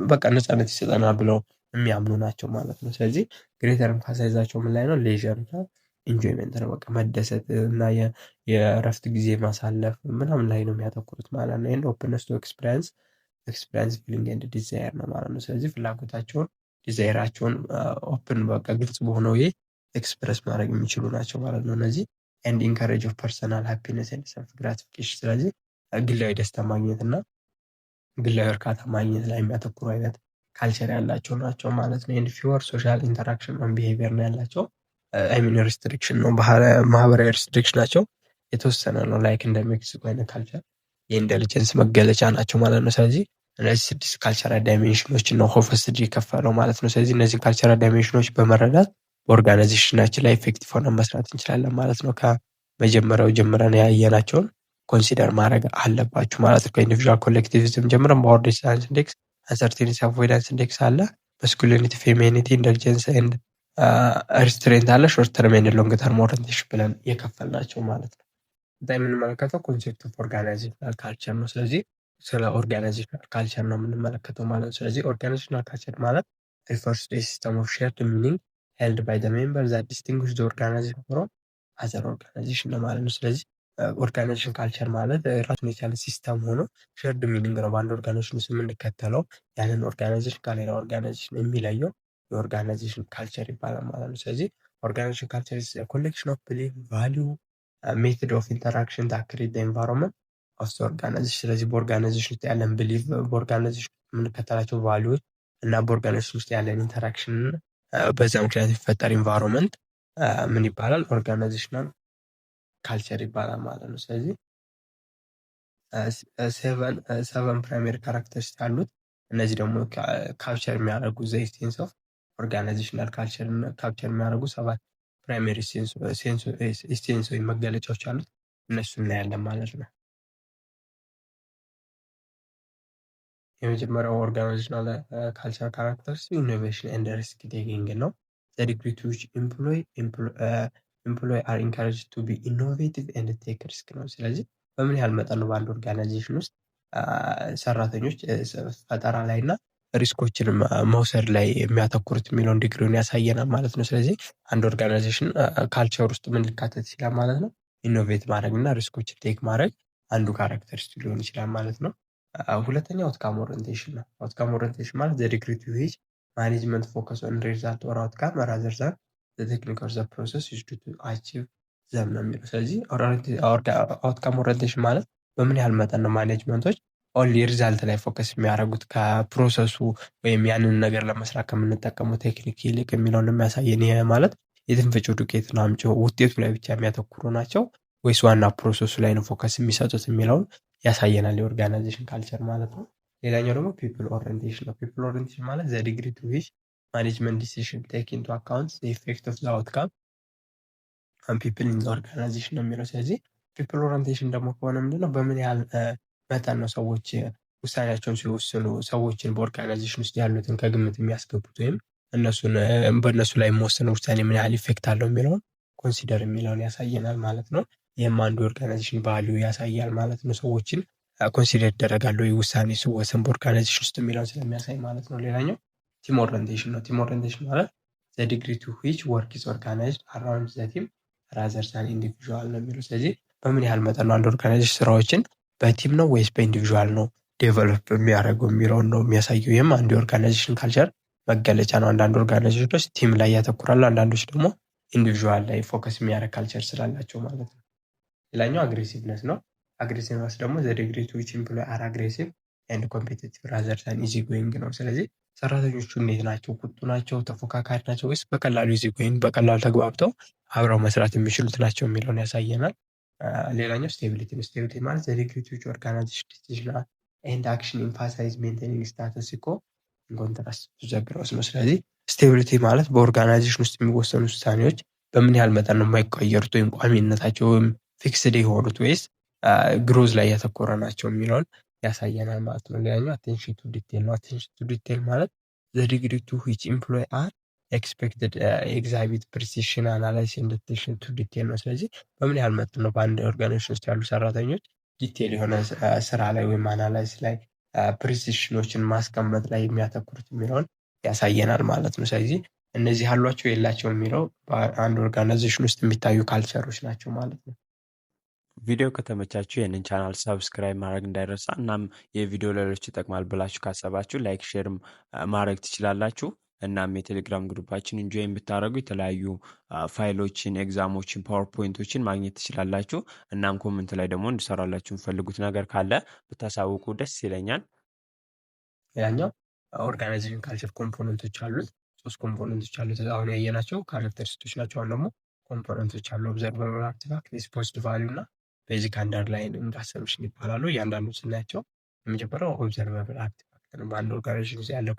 በቃ ነፃነት ይሰጠናል ብለው የሚያምኑ ናቸው ማለት ነው። ስለዚህ ግሬተር ኤምፋሳይዛቸው ምን ላይ ነው? ሌዥር እና ኢንጆይመንት ነው። በቃ መደሰት እና የእረፍት ጊዜ ማሳለፍ ምናምን ላይ ነው የሚያተኩሩት ማለት ነው። ኤንድ ኦፕንነስ ቱ ኤክስፒሪየንስ ፊሊንግ ኤንድ ዲዛይር ነው ማለት ነው። ስለዚህ ፍላጎታቸውን ዲዛይራቸውን ኦፕን በቃ ግልጽ በሆነው ይሄ ኤክስፕረስ ማድረግ የሚችሉ ናቸው ማለት ነው። እነዚህ ኤንድ ኢንካሬጅ ኦፍ ፐርሰናል ሃፒነስ ኤንድ ሰልፍ ግራቲፊኬሽን ስለዚህ ግላዊ ደስታ ማግኘት እና ግላዊ እርካታ ማግኘት ላይ የሚያተኩሩ አይነት ካልቸር ያላቸው ናቸው ማለት ነው። ኤንድ ፊወር ሶሻል ኢንተራክሽን ኦን ቢሄቪየር ነው ያላቸው። አይሚን ሪስትሪክሽን ነው ማህበራዊ ሪስትሪክሽን ናቸው የተወሰነ ነው። ላይክ እንደ ሜክሲኮ አይነት ካልቸር የኢንቴሊጀንስ መገለጫ ናቸው ማለት ነው። ስለዚህ እነዚህ 6 ካልቸራል ዳይሜንሽኖች ነው ሆፍስትዲ የከፈለው ማለት ነው። ስለዚህ እነዚህ ካልቸራል ዳይሜንሽኖች በመረዳት በኦርጋናይዜሽናችን ላይ ኢፌክቲቭ ሆነን መስራት እንችላለን ማለት ነው። ከመጀመሪያው ጀምረን ያየናቸውን ኮንሲደር ማድረግ አለባችሁ ማለት ነው። ከኢንዲቪዥዋል ኮሌክቲቪዝም ጀምረን በወርድ ሳይንስ ኢንዴክስ አንሰርቲኒቲ አቮይዳንስ ኢንዴክስ አለ። ማስኩሊኒቲ ፌሚኒቲ ኢንተሊጀንስ ኤንድ ሪስትሬንት አለ። ሾርት ተርም ኤንድ ሎንግ ተርም ኦሪየንቴሽን ብለን የከፈልናቸው ማለት ነው። በጣም የምንመለከተው ኮንሴፕት ኦፍ ኦርጋናይዜሽናል ካልቸር ነው። ስለዚህ ስለ ኦርጋናይዜሽናል ካልቸር ነው የምንመለከተው ማለት ነው። ስለዚህ ኦርጋናይዜሽናል ካልቸር ማለት ሪፈርስ ቱ ሲስተም ኦፍ ሼርድ ሚኒንግ ሄልድ ባይ ዘ ሜምበር ዛት ዲስቲንጉሽ ዘ ኦርጋናይዜሽን ፍሮም አዘር ኦርጋናይዜሽን ነው ማለት ነው። ስለዚህ ኦርጋናይዜሽን ካልቸር ማለት ራሱን የቻለ ሲስተም ሆኖ ሼርድ ሚኒንግ ነው በአንድ ኦርጋናይዜሽን ውስጥ የምንከተለው ያንን ኦርጋናይዜሽን ከሌላ ኦርጋናይዜሽን የሚለየው የኦርጋናይዜሽን ካልቸር ይባላል ማለት ነው። ስለዚህ ኦርጋናይዜሽን ካልቸር ኢዝ ኮሌክሽን ኦፍ ቢሊፍ ቫሊዩ ሜቶድ ኦፍ ኢንተራክሽን ዛት ክሪኤት ዘ ኤንቫይሮንመንት ኦፍ ዘ ኦርጋናይዜሽን። ስለዚህ በኦርጋናይዜሽን ውስጥ ያለን ቢሊፍ በኦርጋናይዜሽን የምንከተላቸው ቫሊዩዎች እና በኦርጋናይዜሽን ውስጥ ያለን ኢንተራክሽን በዛ ምክንያት የሚፈጠር ኢንቫይሮንመንት ምን ይባላል? ኦርጋናይዜሽናል ካልቸር ይባላል ማለት ነው። ስለዚህ ሰቨን ፕራይሜሪ ካራክተርስ አሉት። እነዚህ ደግሞ ካፕቸር የሚያደርጉ ዘ ኤሴንስ ኦፍ ኦርጋናይዜሽናል ካልቸር ካፕቸር የሚያደርጉ 7 ፕራይሜሪ ኤሴንስ ወይም መገለጫዎች አሉት። እነሱ እናያለን ማለት ነው። የመጀመሪያው ኦርጋናይዜሽናል ካልቸር ካራክተርስ ኢኖቬሽን ኤንድ ሪስክ ቴኪንግ ነው። ዘ ዲግሪ ቱ ዊች ኤምፕሎይ አር ኢንካሬጅድ ቱ ቢ ኢኖቬቲቭ ኤንድ ቴክ ሪስክ ነው። ስለዚህ በምን ያህል መጠን ነው በአንድ ኦርጋናይዜሽን ውስጥ ሰራተኞች ፈጠራ ላይ እና ሪስኮችን መውሰድ ላይ የሚያተኩሩት የሚለውን ዲግሪውን ያሳየናል ማለት ነው። ስለዚህ አንድ ኦርጋናይዜሽን ካልቸር ውስጥ ምን ሊካተት ይችላል ማለት ነው? ኢኖቬት ማድረግ እና ሪስኮችን ቴክ ማድረግ አንዱ ካራክተሪስቲክ ሊሆን ይችላል ማለት ነው። ሁለተኛው አውትካም ኦሪየንቴሽን ነው። አውትካም ኦሪየንቴሽን ማለት ዘ ዲግሪ ቱ ዊች ማኔጅመንት ፎከስ ኦን ሪዛልት ኦር አውትካም ራዘር ዛን ዘ ቴክኒክ ኦር ዘ ፕሮሰስ ዩዝድ ቱ አቺቭ ዘም ነው የሚለው። ስለዚህ አውትካም ኦሪየንቴሽን ማለት በምን ያህል መጠን ነው ማኔጅመንቶች ኦንሊ ሪዛልት ላይ ፎከስ የሚያደርጉት ከፕሮሰሱ ወይም ያንን ነገር ለመስራት ከምንጠቀመው ቴክኒክ ይልቅ የሚለውን የሚያሳየን። ይሄ ማለት የትንፍጩ ዱቄት ነው አምጪው ውጤቱ ላይ ብቻ የሚያተኩሩ ናቸው ወይስ ዋና ፕሮሰሱ ላይ ነው ፎከስ የሚሰጡት የሚለውን ያሳየናል የኦርጋናይዜሽን ካልቸር ማለት ነው። ሌላኛው ደግሞ ፒፕል ኦሪየንቴሽን ነው። ፒፕል ኦሪየንቴሽን ማለት ዘ ዲግሪ ቱ ዊች ማኔጅመንት ዲሲዥን ቴክ ኢንቱ አካውንት ዘ ኢፌክት ኦፍ ዘ አውትካም ኦን ፒፕል ኢን ዘ ኦርጋናይዜሽን ነው የሚለው። ስለዚህ ፒፕል ኦሪየንቴሽን ደግሞ ከሆነ ምንድነው በምን ያህል መጠን ነው ሰዎች ውሳኔያቸውን ሲወስኑ ሰዎችን በኦርጋናይዜሽን ውስጥ ያሉትን ከግምት የሚያስገቡት ወይም በእነሱ ላይ የሚወሰነው ውሳኔ ምን ያህል ኢፌክት አለው የሚለውን ኮንሲደር የሚለውን ያሳየናል ማለት ነው። ይህም አንዱ የኦርጋናይዜሽን ቫልዩ ያሳያል ማለት ነው። ሰዎችን ኮንሲደር ይደረጋሉ ውሳኔ ሲወሰን በኦርጋናይዜሽን ውስጥ የሚለውን ስለሚያሳይ ማለት ነው። ሌላኛው ቲም ኦሪንቴሽን ነው። ቲም ኦሪንቴሽን ማለት ዘ ዲግሪ ቱ ዊች ወርክ ኢዝ ኦርጋናይዝድ አራውንድ ዘ ቲም ራዘር ዛን ኢንዲቪዥዋል ነው የሚለው። ስለዚህ በምን ያህል መጠን ነው አንድ ኦርጋናይዜሽን ስራዎችን በቲም ነው ወይስ በኢንዲቪዥዋል ነው ዴቨሎፕ የሚያደርገው የሚለውን ነው የሚያሳየው። ይህም አንዱ የኦርጋናይዜሽን ካልቸር መገለጫ ነው። አንዳንድ ኦርጋናይዜሽኖች ቲም ላይ ያተኩራሉ፣ አንዳንዶች ደግሞ ኢንዲቪዥዋል ላይ ፎከስ የሚያደርግ ካልቸር ስላላቸው ማለት ነው። ሌላኛው አግሬሲቭነስ ነው። አግሬሲቭነስ ደግሞ ዘ ዲግሪ ቱ ዊች ኤምፕሎይ አር አግሬሲቭ ኤንድ ኮምፒቲቲቭ ራዘር ዛን ኢዚ ጎይንግ ነው። ስለዚህ ሰራተኞቹ እንዴት ናቸው? ቁጡ ናቸው? ተፎካካሪ ናቸው? ወይስ በቀላሉ ኢዚ ጎይንግ በቀላሉ ተግባብተው አብረው መስራት የሚችሉት ናቸው የሚለውን ያሳየናል። ሌላኛው ስቴቢሊቲ ነው። ስቴቢሊቲ ማለት ዘ ዲግሪ ቱ ዊች ኦርጋናይዜሽን ዲሲዥን ኤንድ አክሽን ኤምፋሳይዝ ሜንቴኒንግ ስታተስ ኮ ኮንትራስት ቱ ዘ ግሮዝ ነው። ስለዚህ ስቴቢሊቲ ማለት በኦርጋናይዜሽን ውስጥ የሚወሰኑ ውሳኔዎች በምን ያህል መጠን ነው የማይቀየሩት ወይም ቋሚነታቸው ወይም ፊክስድ የሆኑት ወይስ ግሮዝ ላይ ያተኮረ ናቸው የሚለውን ያሳየናል ማለት ነው። ሌላኛው አቴንሽን ቱ ዲቴል ነው። አቴንሽን ቱ ዲቴል ማለት ዘ ዲግሪ ቱ ዊች ኤምፕሎይ አር ኤክስፔክትድ ኤግዛቢት ፕሪሲሽን አናላይሲስ ኤንድ አቴንሽን ቱ ዲቴል ነው። ስለዚህ በምን ያህል መጠን ነው በአንድ ኦርጋናይዜሽን ውስጥ ያሉ ሰራተኞች ዲቴል የሆነ ስራ ላይ ወይም አናላይስ ላይ ፕሪሲሽኖችን ማስቀመጥ ላይ የሚያተኩሩት የሚለውን ያሳየናል ማለት ነው። ስለዚህ እነዚህ አሏቸው የላቸው የሚለው በአንድ ኦርጋናይዜሽን ውስጥ የሚታዩ ካልቸሮች ናቸው ማለት ነው። ቪዲዮ ከተመቻችሁ ይህንን ቻናል ሰብስክራይብ ማድረግ እንዳይረሳ። እናም የቪዲዮ ሌሎች ይጠቅማል ብላችሁ ካሰባችሁ ላይክ ሼርም ማድረግ ትችላላችሁ። እናም የቴሌግራም ግሩፓችን ኢንጆይን ብታደረጉ የተለያዩ ፋይሎችን፣ ኤግዛሞችን፣ ፓወርፖይንቶችን ማግኘት ትችላላችሁ። እናም ኮመንት ላይ ደግሞ እንድሰራላችሁ የምፈልጉት ነገር ካለ ብታሳውቁ ደስ ይለኛል። ሌላኛው ኦርጋናይዜሽን ካልቸር ኮምፖነንቶች አሉት። 3 ኮምፖነንቶች አሉት አሁን ያየናቸው ካራክተሪስቲክስ ናቸው። አሁን ደግሞ ኮምፖነንቶች አሉ። ኦብዘርቨብል አርቲፋክት፣ ኤክስፖዝድ ቫልዩ እና ቤዚክ አንደርላይኒንግ አሰምፕሽን ይባላሉ። እያንዳንዱ ስናያቸው የመጀመሪያው ኦብዘርቨብል አርቲፋክት ነው። በአንድ ኦርጋናይዜሽን ውስጥ ያለ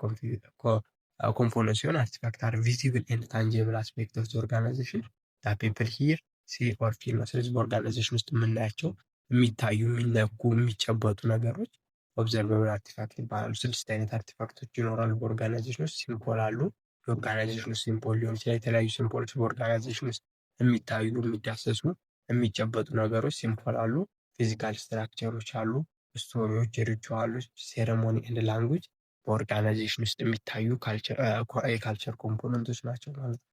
ኮምፖነንት ሲሆን አርቲፋክት አር ቪዚብል ኤንድ ታንጂብል አስፔክት ኦፍ ኦርጋናይዜሽን ዳት ፒፕል ሂር ሲ ኦር ፊል ነው። ስለዚህ በኦርጋናይዜሽን ውስጥ የምናያቸው የሚታዩ፣ የሚነኩ፣ የሚጨበጡ ነገሮች ኦብዘርቨብል አርቲፋክት ይባላሉ። 6 አይነት አርቲፋክቶች ይኖራሉ በኦርጋናይዜሽን ውስጥ። ሲምቦል አሉ። የኦርጋናይዜሽን ውስጥ ሲምቦል ሊሆን ይችላል። የተለያዩ ሲምቦሎች በኦርጋናይዜሽን ውስጥ የሚታዩ፣ የሚዳሰሱ፣ የሚጨበጡ ነገሮች ሲምቦል አሉ። ፊዚካል ስትራክቸሮች አሉ። ስቶሪዎች፣ ሪቹዋሎች፣ ሴሬሞኒ ኤንድ ላንጉጅ በኦርጋናይዜሽን ውስጥ የሚታዩ የካልቸር ኮምፖነንቶች ናቸው ማለት ነው።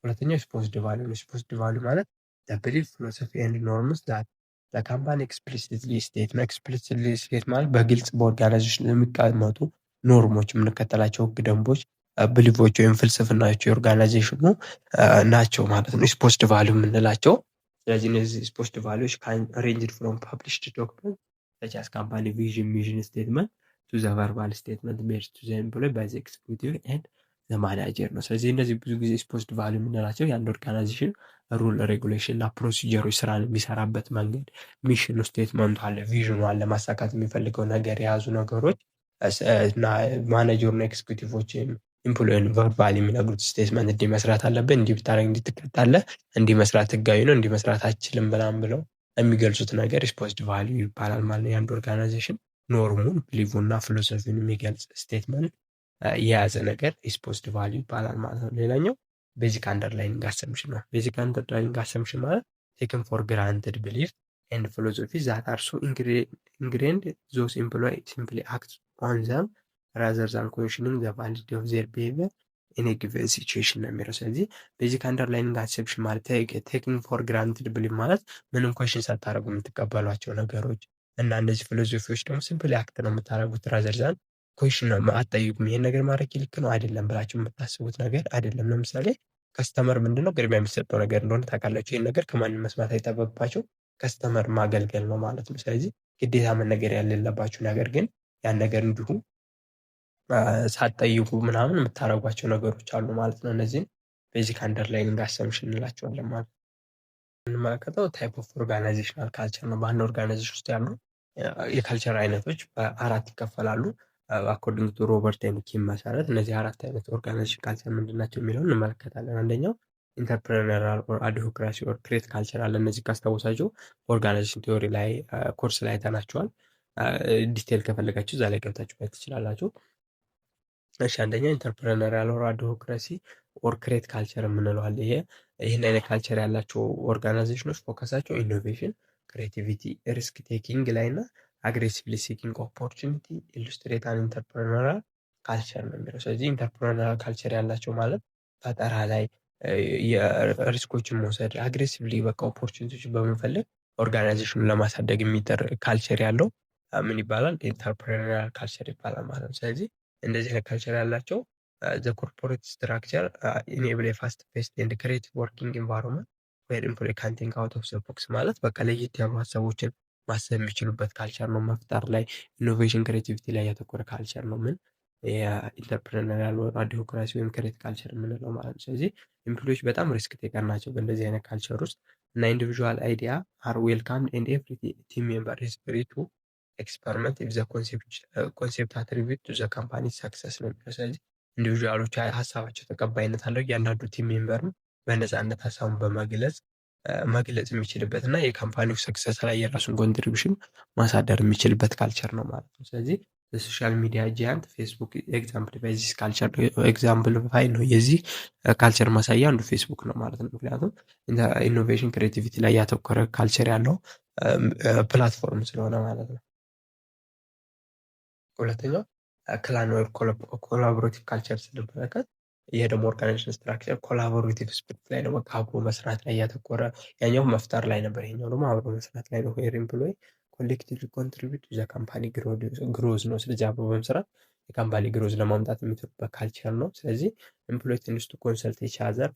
ሁለተኛው ኤክስፖዝድ ቫልዩ ነው። ኤክስፖዝድ ቫልዩ ማለት በቢሊፍ ፊሎሶፊ ኤንድ ኖርምስ ዛት ለካምፓኒ ኤክስፕሊሲትሊ ስቴት ነው። ኤክስፕሊሲትሊ ስቴት ማለት በግልጽ በኦርጋናይዜሽን የሚቀመጡ ኖርሞች፣ የምንከተላቸው ህግ፣ ደንቦች፣ ብሊቮች ወይም ፍልስፍናዎች የኦርጋናይዜሽኑ ናቸው ማለት ነው ኤክስፖዝድ ቫልዩ የምንላቸው። ስለዚህ እነዚህ ኤክስፖዝድ ቫልዩዎች ሬንጅድ ፍሮም ፐብሊሽድ ዶክመንት ሰች አስ ካምፓኒ ቪዥን ሚሽን ስቴትመንት ቱ ዘ ቨርባል ስቴትመንት ሜድ ቱ ዘ ኤምፕሎይ ባይ ዘ ኤክስኪዩቲቭ ኤንድ ዘ ማናጀር ነው። ስለዚህ እነዚህ ብዙ ጊዜ ኤክስፖዝድ ቫልዩ የምንላቸው የአንድ ኦርጋናይዜሽን ሩል፣ ሬጉሌሽን እና ፕሮሲጀሮች ስራን የሚሰራበት መንገድ፣ ሚሽኑ፣ ስቴትመንቱ አለ፣ ቪዥኑ አለ፣ ማሳካት የሚፈልገው ነገር የያዙ ነገሮች እና ማናጀሩና ኤክስኪዩቲቮች ኢምፕሎይን ቨርባል የሚነግሩት ስቴትመንት እንዲህ መስራት አለብን፣ እንዲህ ብታደርግ እንዲህ ትቀጣለህ፣ እንዲህ መስራት ህጋዊ ነው፣ እንዲህ መስራት አችልም ምናምን ብለው የሚገልጹት ነገር ኤክስፖዝድ ቫልዩ ይባላል ማለት ነው። የአንድ ኦርጋናይዜሽን ኖርሙን፣ ቢሊፉን እና ፊሎሶፊን የሚገልጽ ስቴትመንት የያዘ ነገር ኤክስፖዝድ ቫልዩ ይባላል ማለት ነው። ሌላኛው ቤዚክ አንደርላይኒንግ አሰምሽን ነው። ቤዚክ አንደርላይኒንግ አሰምሽን ማለት ቴክን ፎር ግራንትድ ቢሊፍ ኤንድ ፊሎሶፊ ዛት አር ሶ ኢንግሬንድ ዞስ ኤምፕሎይ ሲምፕሊ አክት ኦን ዘም ራዘር ዛን ኮንሽኒንግ ዘ ቫሊዲቲ ኦፍ ዜር ቢሄቪየር ኢን ኤ ጊቨን ሲቹዌሽን ነው የሚለው። ስለዚህ ቤዚክ አንደርላይኒንግ አሰምሽን ማለት ቴክን ፎር ግራንትድ ቢሊፍ ማለት ምንም ኮሽን ሳታደርጉ የምትቀበሏቸው ነገሮች እና እነዚህ ፊሎሶፊዎች ደግሞ ሲምፕሊ አክት ነው የምታደርጉት ራዘር ዛን ኮሽን ነው አትጠይቁም። ይሄን ነገር ማድረግ ልክ ነው አይደለም ብላችሁ የምታስቡት ነገር አይደለም። ለምሳሌ ከስተመር ምንድነው ቅድሚያ የሚሰጠው ነገር እንደሆነ ታውቃላችሁ። ይሄን ነገር ከማንም መስማት አይጠበቅባችሁ፣ ከስተመር ማገልገል ነው ማለት ነው። ስለዚህ ግዴታ መነገር ያለባችሁ ነገር ግን ያን ነገር እንዲሁ ሳትጠይቁ ምናምን የምታደርጓቸው ነገሮች አሉ ማለት ነው። እነዚህን ቤዚክ አንደርላይኒንግ አሰምሽን እንላቸዋለን ማለት ነው። የምንመለከተው ታይፕ ኦፍ ኦርጋናይዜሽናል ካልቸር ነው። በአንድ ኦርጋናይዜሽን ውስጥ ያሉ የካልቸር አይነቶች በ4 ይከፈላሉ። አኮርዲንግ ቱ ሮበርት ኤንድ ኪም መሰረት እነዚህ 4 አይነት ኦርጋናይዜሽን ካልቸር ምንድናቸው የሚለውን እንመለከታለን። አንደኛው ኢንተርፕረነራል ኦር አድሆክራሲ ኦር ክሬት ካልቸር አለ። እነዚህ ካስታወሳችሁ ኦርጋናይዜሽን ቲዮሪ ላይ ኮርስ ላይ አይተናቸዋል። ዲቴል ከፈለጋችሁ እዛ ላይ ገብታችሁ ማየት ትችላላችሁ። እሺ፣ አንደኛ ኢንተርፕረነራል ኦር አድሆክራሲ ኦር ክሬት ካልቸር የምንለው አለ። ይህን አይነት ካልቸር ያላቸው ኦርጋናይዜሽኖች ፎከሳቸው ኢኖቬሽን፣ ክሬቲቪቲ፣ ሪስክ ቴኪንግ ላይ እና አግሬሲቭሊ ሲኪንግ ኦፖርቹኒቲ ኢሉስትሬት አን ኢንተርፕረነራል ካልቸር ነው የሚለው። ስለዚህ ኢንተርፕረነራል ካልቸር ያላቸው ማለት ፈጠራ ላይ የሪስኮችን መውሰድ አግሬሲቭሊ በቃ ኦፖርቹኒቲዎችን በመፈለግ ኦርጋናይዜሽኑን ለማሳደግ የሚደረግ ካልቸር ያለው ምን ይባላል? ኢንተርፕረነራል ካልቸር ይባላል ማለት ነው። ስለዚህ እንደዚህ አይነት ካልቸር ያላቸው ዘ ኮርፖሬት ስትራክቸር ኢኔብል ፋስት ፔስድ ኤንድ ክሬቲቭ ወርኪንግ ኢንቫይሮንመንት ዌር ኤምፕሎይ ካን ቲንክ አውት ኦፍ ዘ ቦክስ ማለት በቃ ለየት ያሉ ሀሳቦችን ማሰብ የሚችሉበት ካልቸር ነው። መፍጠር ላይ ኢኖቬሽን፣ ክሬቲቪቲ ላይ ያተኮረ ካልቸር ነው። ምን የኢንተርፕረነሪያል ዲሞክራሲ ወይም ክሬት ካልቸር የምንለው ማለት ነው። ስለዚህ ኤምፕሎዮች በጣም ሪስክ ቴከር ናቸው በእንደዚህ አይነት ካልቸር ውስጥ እና ኢንዲቪዥዋል አይዲያ አር ዌልካምድ ኤንድ ኤቭሪ ቲም ሜምበር ኢዝ ፍሪ ቱ ኤክስፐሪመንት ኢፍ ዘ ኮንሴፕት አትሪቢዩት ቱ ዘ ካምፓኒ ሰክሰስ ነው የሚለው። ስለዚህ ኢንዲቪዥዋሎች ሀሳባቸው ተቀባይነት አለው። እያንዳንዱ ቲም ሜምበርም በነፃነት ሀሳቡን በመግለጽ መግለጽ የሚችልበት እና የካምፓኒው ሰክሰስ ላይ የራሱን ኮንትሪቢሽን ማሳደር የሚችልበት ካልቸር ነው ማለት ነው። ስለዚህ ሶሻል ሚዲያ ጂያንት ፌስቡክ ኤግዛምፕል በዚህ ካልቸር ኤግዛምፕል ፋይል ነው። የዚህ ካልቸር ማሳያ አንዱ ፌስቡክ ነው ማለት ነው። ምክንያቱም ኢኖቬሽን ክሬቲቪቲ ላይ ያተኮረ ካልቸር ያለው ፕላትፎርም ስለሆነ ማለት ነው። ሁለተኛው ክላን ወይም ኮላቦሬቲቭ ካልቸር ስንመለከት ይሄ ደግሞ ኦርጋናይዜሽን ስትራክቸር ኮላቦሬቲቭ ስፒሪት ላይ ነው። በቃ አብሮ መስራት ላይ ያተኮረ፣ ያኛው መፍጠር ላይ ነበር፣ ይሄኛው ደግሞ አብሮ መስራት ላይ ነው። ዌር ኤምፕሎይ ኮሌክቲቭሊ ኮንትሪቢዩት ቱ ዘ ካምፓኒ ግሮዝ ነው። ስለዚህ አብሮ በመስራት የካምፓኒ ግሮዝ ለማምጣት የሚጥሩበት ካልቸር ነው። ስለዚህ ኤምፕሎይ ትንሽ ቱ ኮንሰልት ኢች አዘር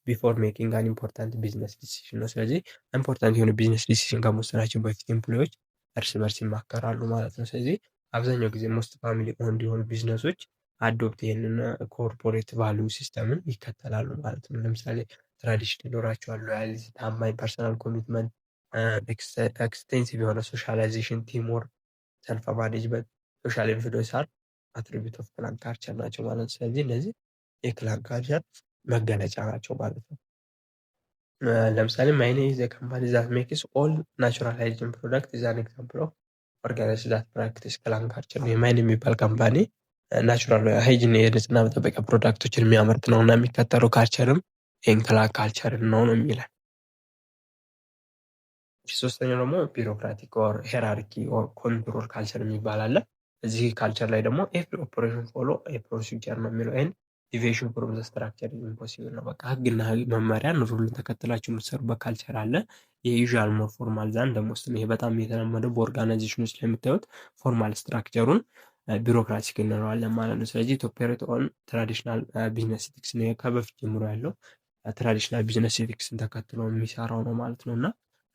ቢፎር ሜኪንግ አን ኢምፖርታንት ቢዝነስ ዲሲዥን ነው። ስለዚህ ኢምፖርታንት የሆነ ቢዝነስ ዲሲዥን ከመወሰናቸው በፊት ኤምፕሎዮች እርስ በርስ ይማከራሉ ማለት ነው። ስለዚህ አብዛኛው ጊዜ ሞስት ፋሚሊ ኦውንድ የሆኑ ቢዝነሶች አዶፕት ይህንን ኮርፖሬት ቫሉ ሲስተምን ይከተላሉ ማለት ነው። ለምሳሌ ትራዲሽን ይኖራቸዋል፣ ሎያሊቲ፣ ታማኝ፣ ፐርሰናል ኮሚትመንት፣ ኤክስቴንሲቭ የሆነ ሶሻላይዜሽን፣ ቲም ወርክ፣ ሰልፍ ማኔጅመንት፣ ሶሻል ኢንፍሉዌንስ አር አትሪቢዩት ኦፍ ክላን ካልቸር ናቸው ማለት ነው። ስለዚህ እነዚህ የክላን ካልቸር መገለጫ ናቸው ማለት ነው። ለምሳሌ ማይኔ ዘ ካምፓኒ ዛት ሜክስ ኦል ናቹራል ሃይጂን ፕሮዳክት ኢዝ አን ኤግዛምፕል ኦፍ ኦርጋናይዜሽን ዛት ፕራክቲስ ክላን ካልቸር ነው። የማይን የሚባል ካምፓኒ ናቹራል ሃይጂን የንጽህና መጠበቂያ ፕሮዳክቶችን የሚያመርት ነው እና የሚከተለው ካልቸርም ይህን ክላን ካልቸርን ነው የሚለን። ሶስተኛው ደግሞ ቢሮክራቲክ ኦር ሄራርኪ ኦር ኮንትሮል ካልቸር የሚባል አለ። እዚህ ካልቸር ላይ ደግሞ ኤቭሪ ኦፕሬሽን ፎሎ ፕሮሲጀር ነው የሚለው። ይህን ዲቪዬሽን ፍሮም ዘ ስትራክቸር ኢምፖሲብል ነው። በቃ ህግና መመሪያን ሩልን ተከትላችሁ የምትሰሩበት ካልቸር አለ። የዩዥዋል ሞር ፎርማል ዛን ደግሞ ስ ይሄ በጣም የተለመደው በኦርጋናይዜሽን ውስጥ ለምታዩት ፎርማል ስትራክቸሩን ቢሮክራቲክ እንለዋለን ማለት ነው። ስለዚህ ኦፔሬት ኦን ትራዲሽናል ቢዝነስ ኢቲክስ ነው። ከበፊት ጀምሮ ያለው ትራዲሽናል ቢዝነስ ኢቲክስን ተከትሎ የሚሰራው ነው ማለት ነው። እና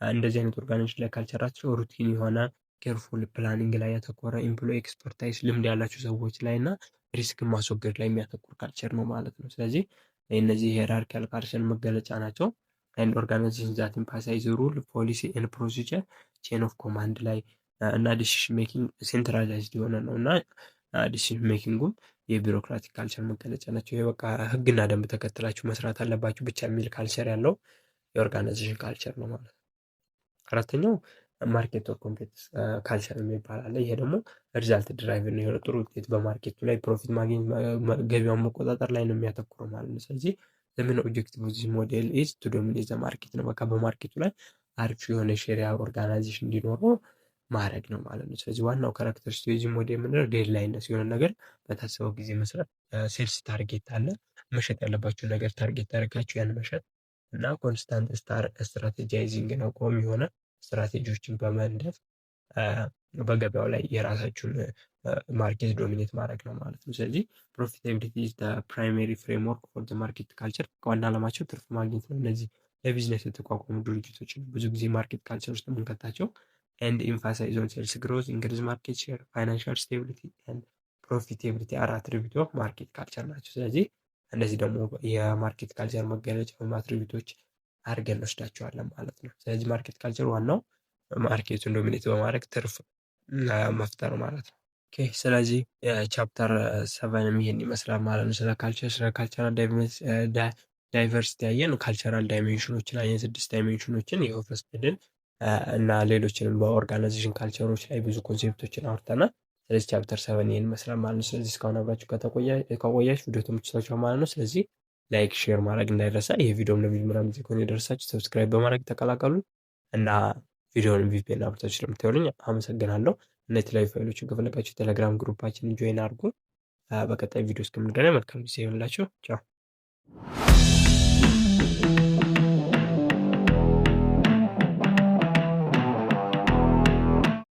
እንደዚህ አይነት ኦርጋናይዜሽን ላይ ካልቸራቸው ሩቲን የሆነ ኬርፉል ፕላኒንግ ላይ ያተኮረ ኤምፕሎይ ኤክስፐርታይዝ ልምድ ያላቸው ሰዎች ላይ እና ሪስክን ማስወገድ ላይ የሚያተኩር ካልቸር ነው ማለት ነው። ስለዚህ እነዚህ ሄራርኪያል ካልቸር መገለጫ ናቸው። አንድ ኦርጋናይዜሽን ዛት ኢምፓሳይዝ ሩል ፖሊሲ ኤንድ ፕሮሲጀር ቼን ኦፍ ኮማንድ ላይ እና ዲሲሽን ሜኪንግ ሴንትራላይዝድ የሆነ ነው እና ዲሲሽን ሜኪንጉም የቢሮክራቲክ ካልቸር መገለጫ ናቸው። ይሄ በቃ ህግና ደንብ ተከትላችሁ መስራት አለባችሁ ብቻ የሚል ካልቸር ያለው የኦርጋናይዜሽን ካልቸር ነው ማለት ነው። አራተኛው ማርኬት ኦፍ ኮምፒቲቲቭ ካልቸር የሚባል አለ። ይሄ ደግሞ ሪዛልት ድራይቭ ነው። የሆነ ጥሩ ውጤት በማርኬቱ ላይ ፕሮፊት ማግኘት ገቢያውን መቆጣጠር ላይ ነው የሚያተኩረው ማለት ነው። ስለዚህ ዘመን ኦብጀክቲቭ ዚህ ሞዴል ኢዝ ቱ ዶሚኔት ዘ ማርኬት ነው። በቃ በማርኬቱ ላይ አሪፍ የሆነ ሼሪያ ኦርጋናይዜሽን እንዲኖረው ማድረግ ነው ማለት ነው። ስለዚህ ዋናው ካራክተሪስቲክ የዚህ ሞዴል የምንለው ዴድላይንነስ የሆነ ነገር በታሰበው ጊዜ መስራት፣ ሴልስ ታርጌት አለ፣ መሸጥ ያለባችሁ ነገር ታርጌት ታደርጋችሁ ያን መሸጥ እና ኮንስታንት ስትራቴጃይዚንግ ነው። ቆም የሆነ ስትራቴጂዎችን በመንደፍ በገበያው ላይ የራሳችሁን ማርኬት ዶሚኔት ማድረግ ነው ማለት ነው። ስለዚህ ፕሮፊታቢሊቲ ኢዝ ዘ ፕራይመሪ ፍሬምወርክ ፎር ዘ ማርኬት ካልቸር፣ ዋና ዓላማቸው ትርፍ ማግኘት ነው። እነዚህ ለቢዝነስ የተቋቋሙ ድርጅቶች ብዙ ጊዜ ማርኬት ካልቸር ውስጥ የምንከታቸው ኤንድ ኢምፋሳይዝ ኦን ሴልስ ግሮዝ፣ ኢንክሪዝ ማርኬት ሼር፣ ፋይናንሻል ስቴቢሊቲ ኤንድ ፕሮፊታቢሊቲ አር አትሪቢዩት ኦፍ ማርኬት ካልቸር ናቸው። ስለዚህ እነዚህ ደግሞ የማርኬት ካልቸር መገለጫ ወይም አትሪቢዩቶች አድርገን እንወስዳቸዋለን ማለት ነው። ስለዚህ ማርኬት ካልቸር ዋናው ማርኬቱን ዶሚኔት በማድረግ ትርፍ መፍጠር ማለት ነው። ኦኬ ስለዚህ ቻፕተር 7 ይሄን ይመስላል ማለት ነው። ስለ ካልቸር፣ ስለ ካልቸራል ዳይቨርሲቲ ያየን፣ ካልቸራል ዳይሜንሽኖችን አየን፣ 6 ዳይሜንሽኖችን የወሰድን እና ሌሎችንም በኦርጋናይዜሽን ካልቸሮች ላይ ብዙ ኮንሴፕቶችን አውርተናል። ስለዚህ ቻፕተር 7 ይሄን ይመስላል ማለት ነው። ስለዚህ እስካሁን አብራችሁ ከቆያችሁ ቪዲዮ ተመችቷችኋል ማለት ነው። ስለዚህ ላይክ ሼር ማድረግ እንዳይረሳ። ይህ ቪዲዮም ለመጀመሪያ ጊዜ ከሆነ የደረሳችሁ ሰብስክራይብ በማድረግ ተቀላቀሉ እና ቪዲዮውን ቪፒኤን አብርታችሁ ስለምታዩልኝ አመሰግናለሁ። እና የተለያዩ ፋይሎችን ከፈለጋችሁ ቴሌግራም ግሩፓችንን ጆይን አድርጉ። በቀጣይ ቪዲዮ እስከምንገናኝ መልካም ጊዜ ይሁንላችሁ። ቻው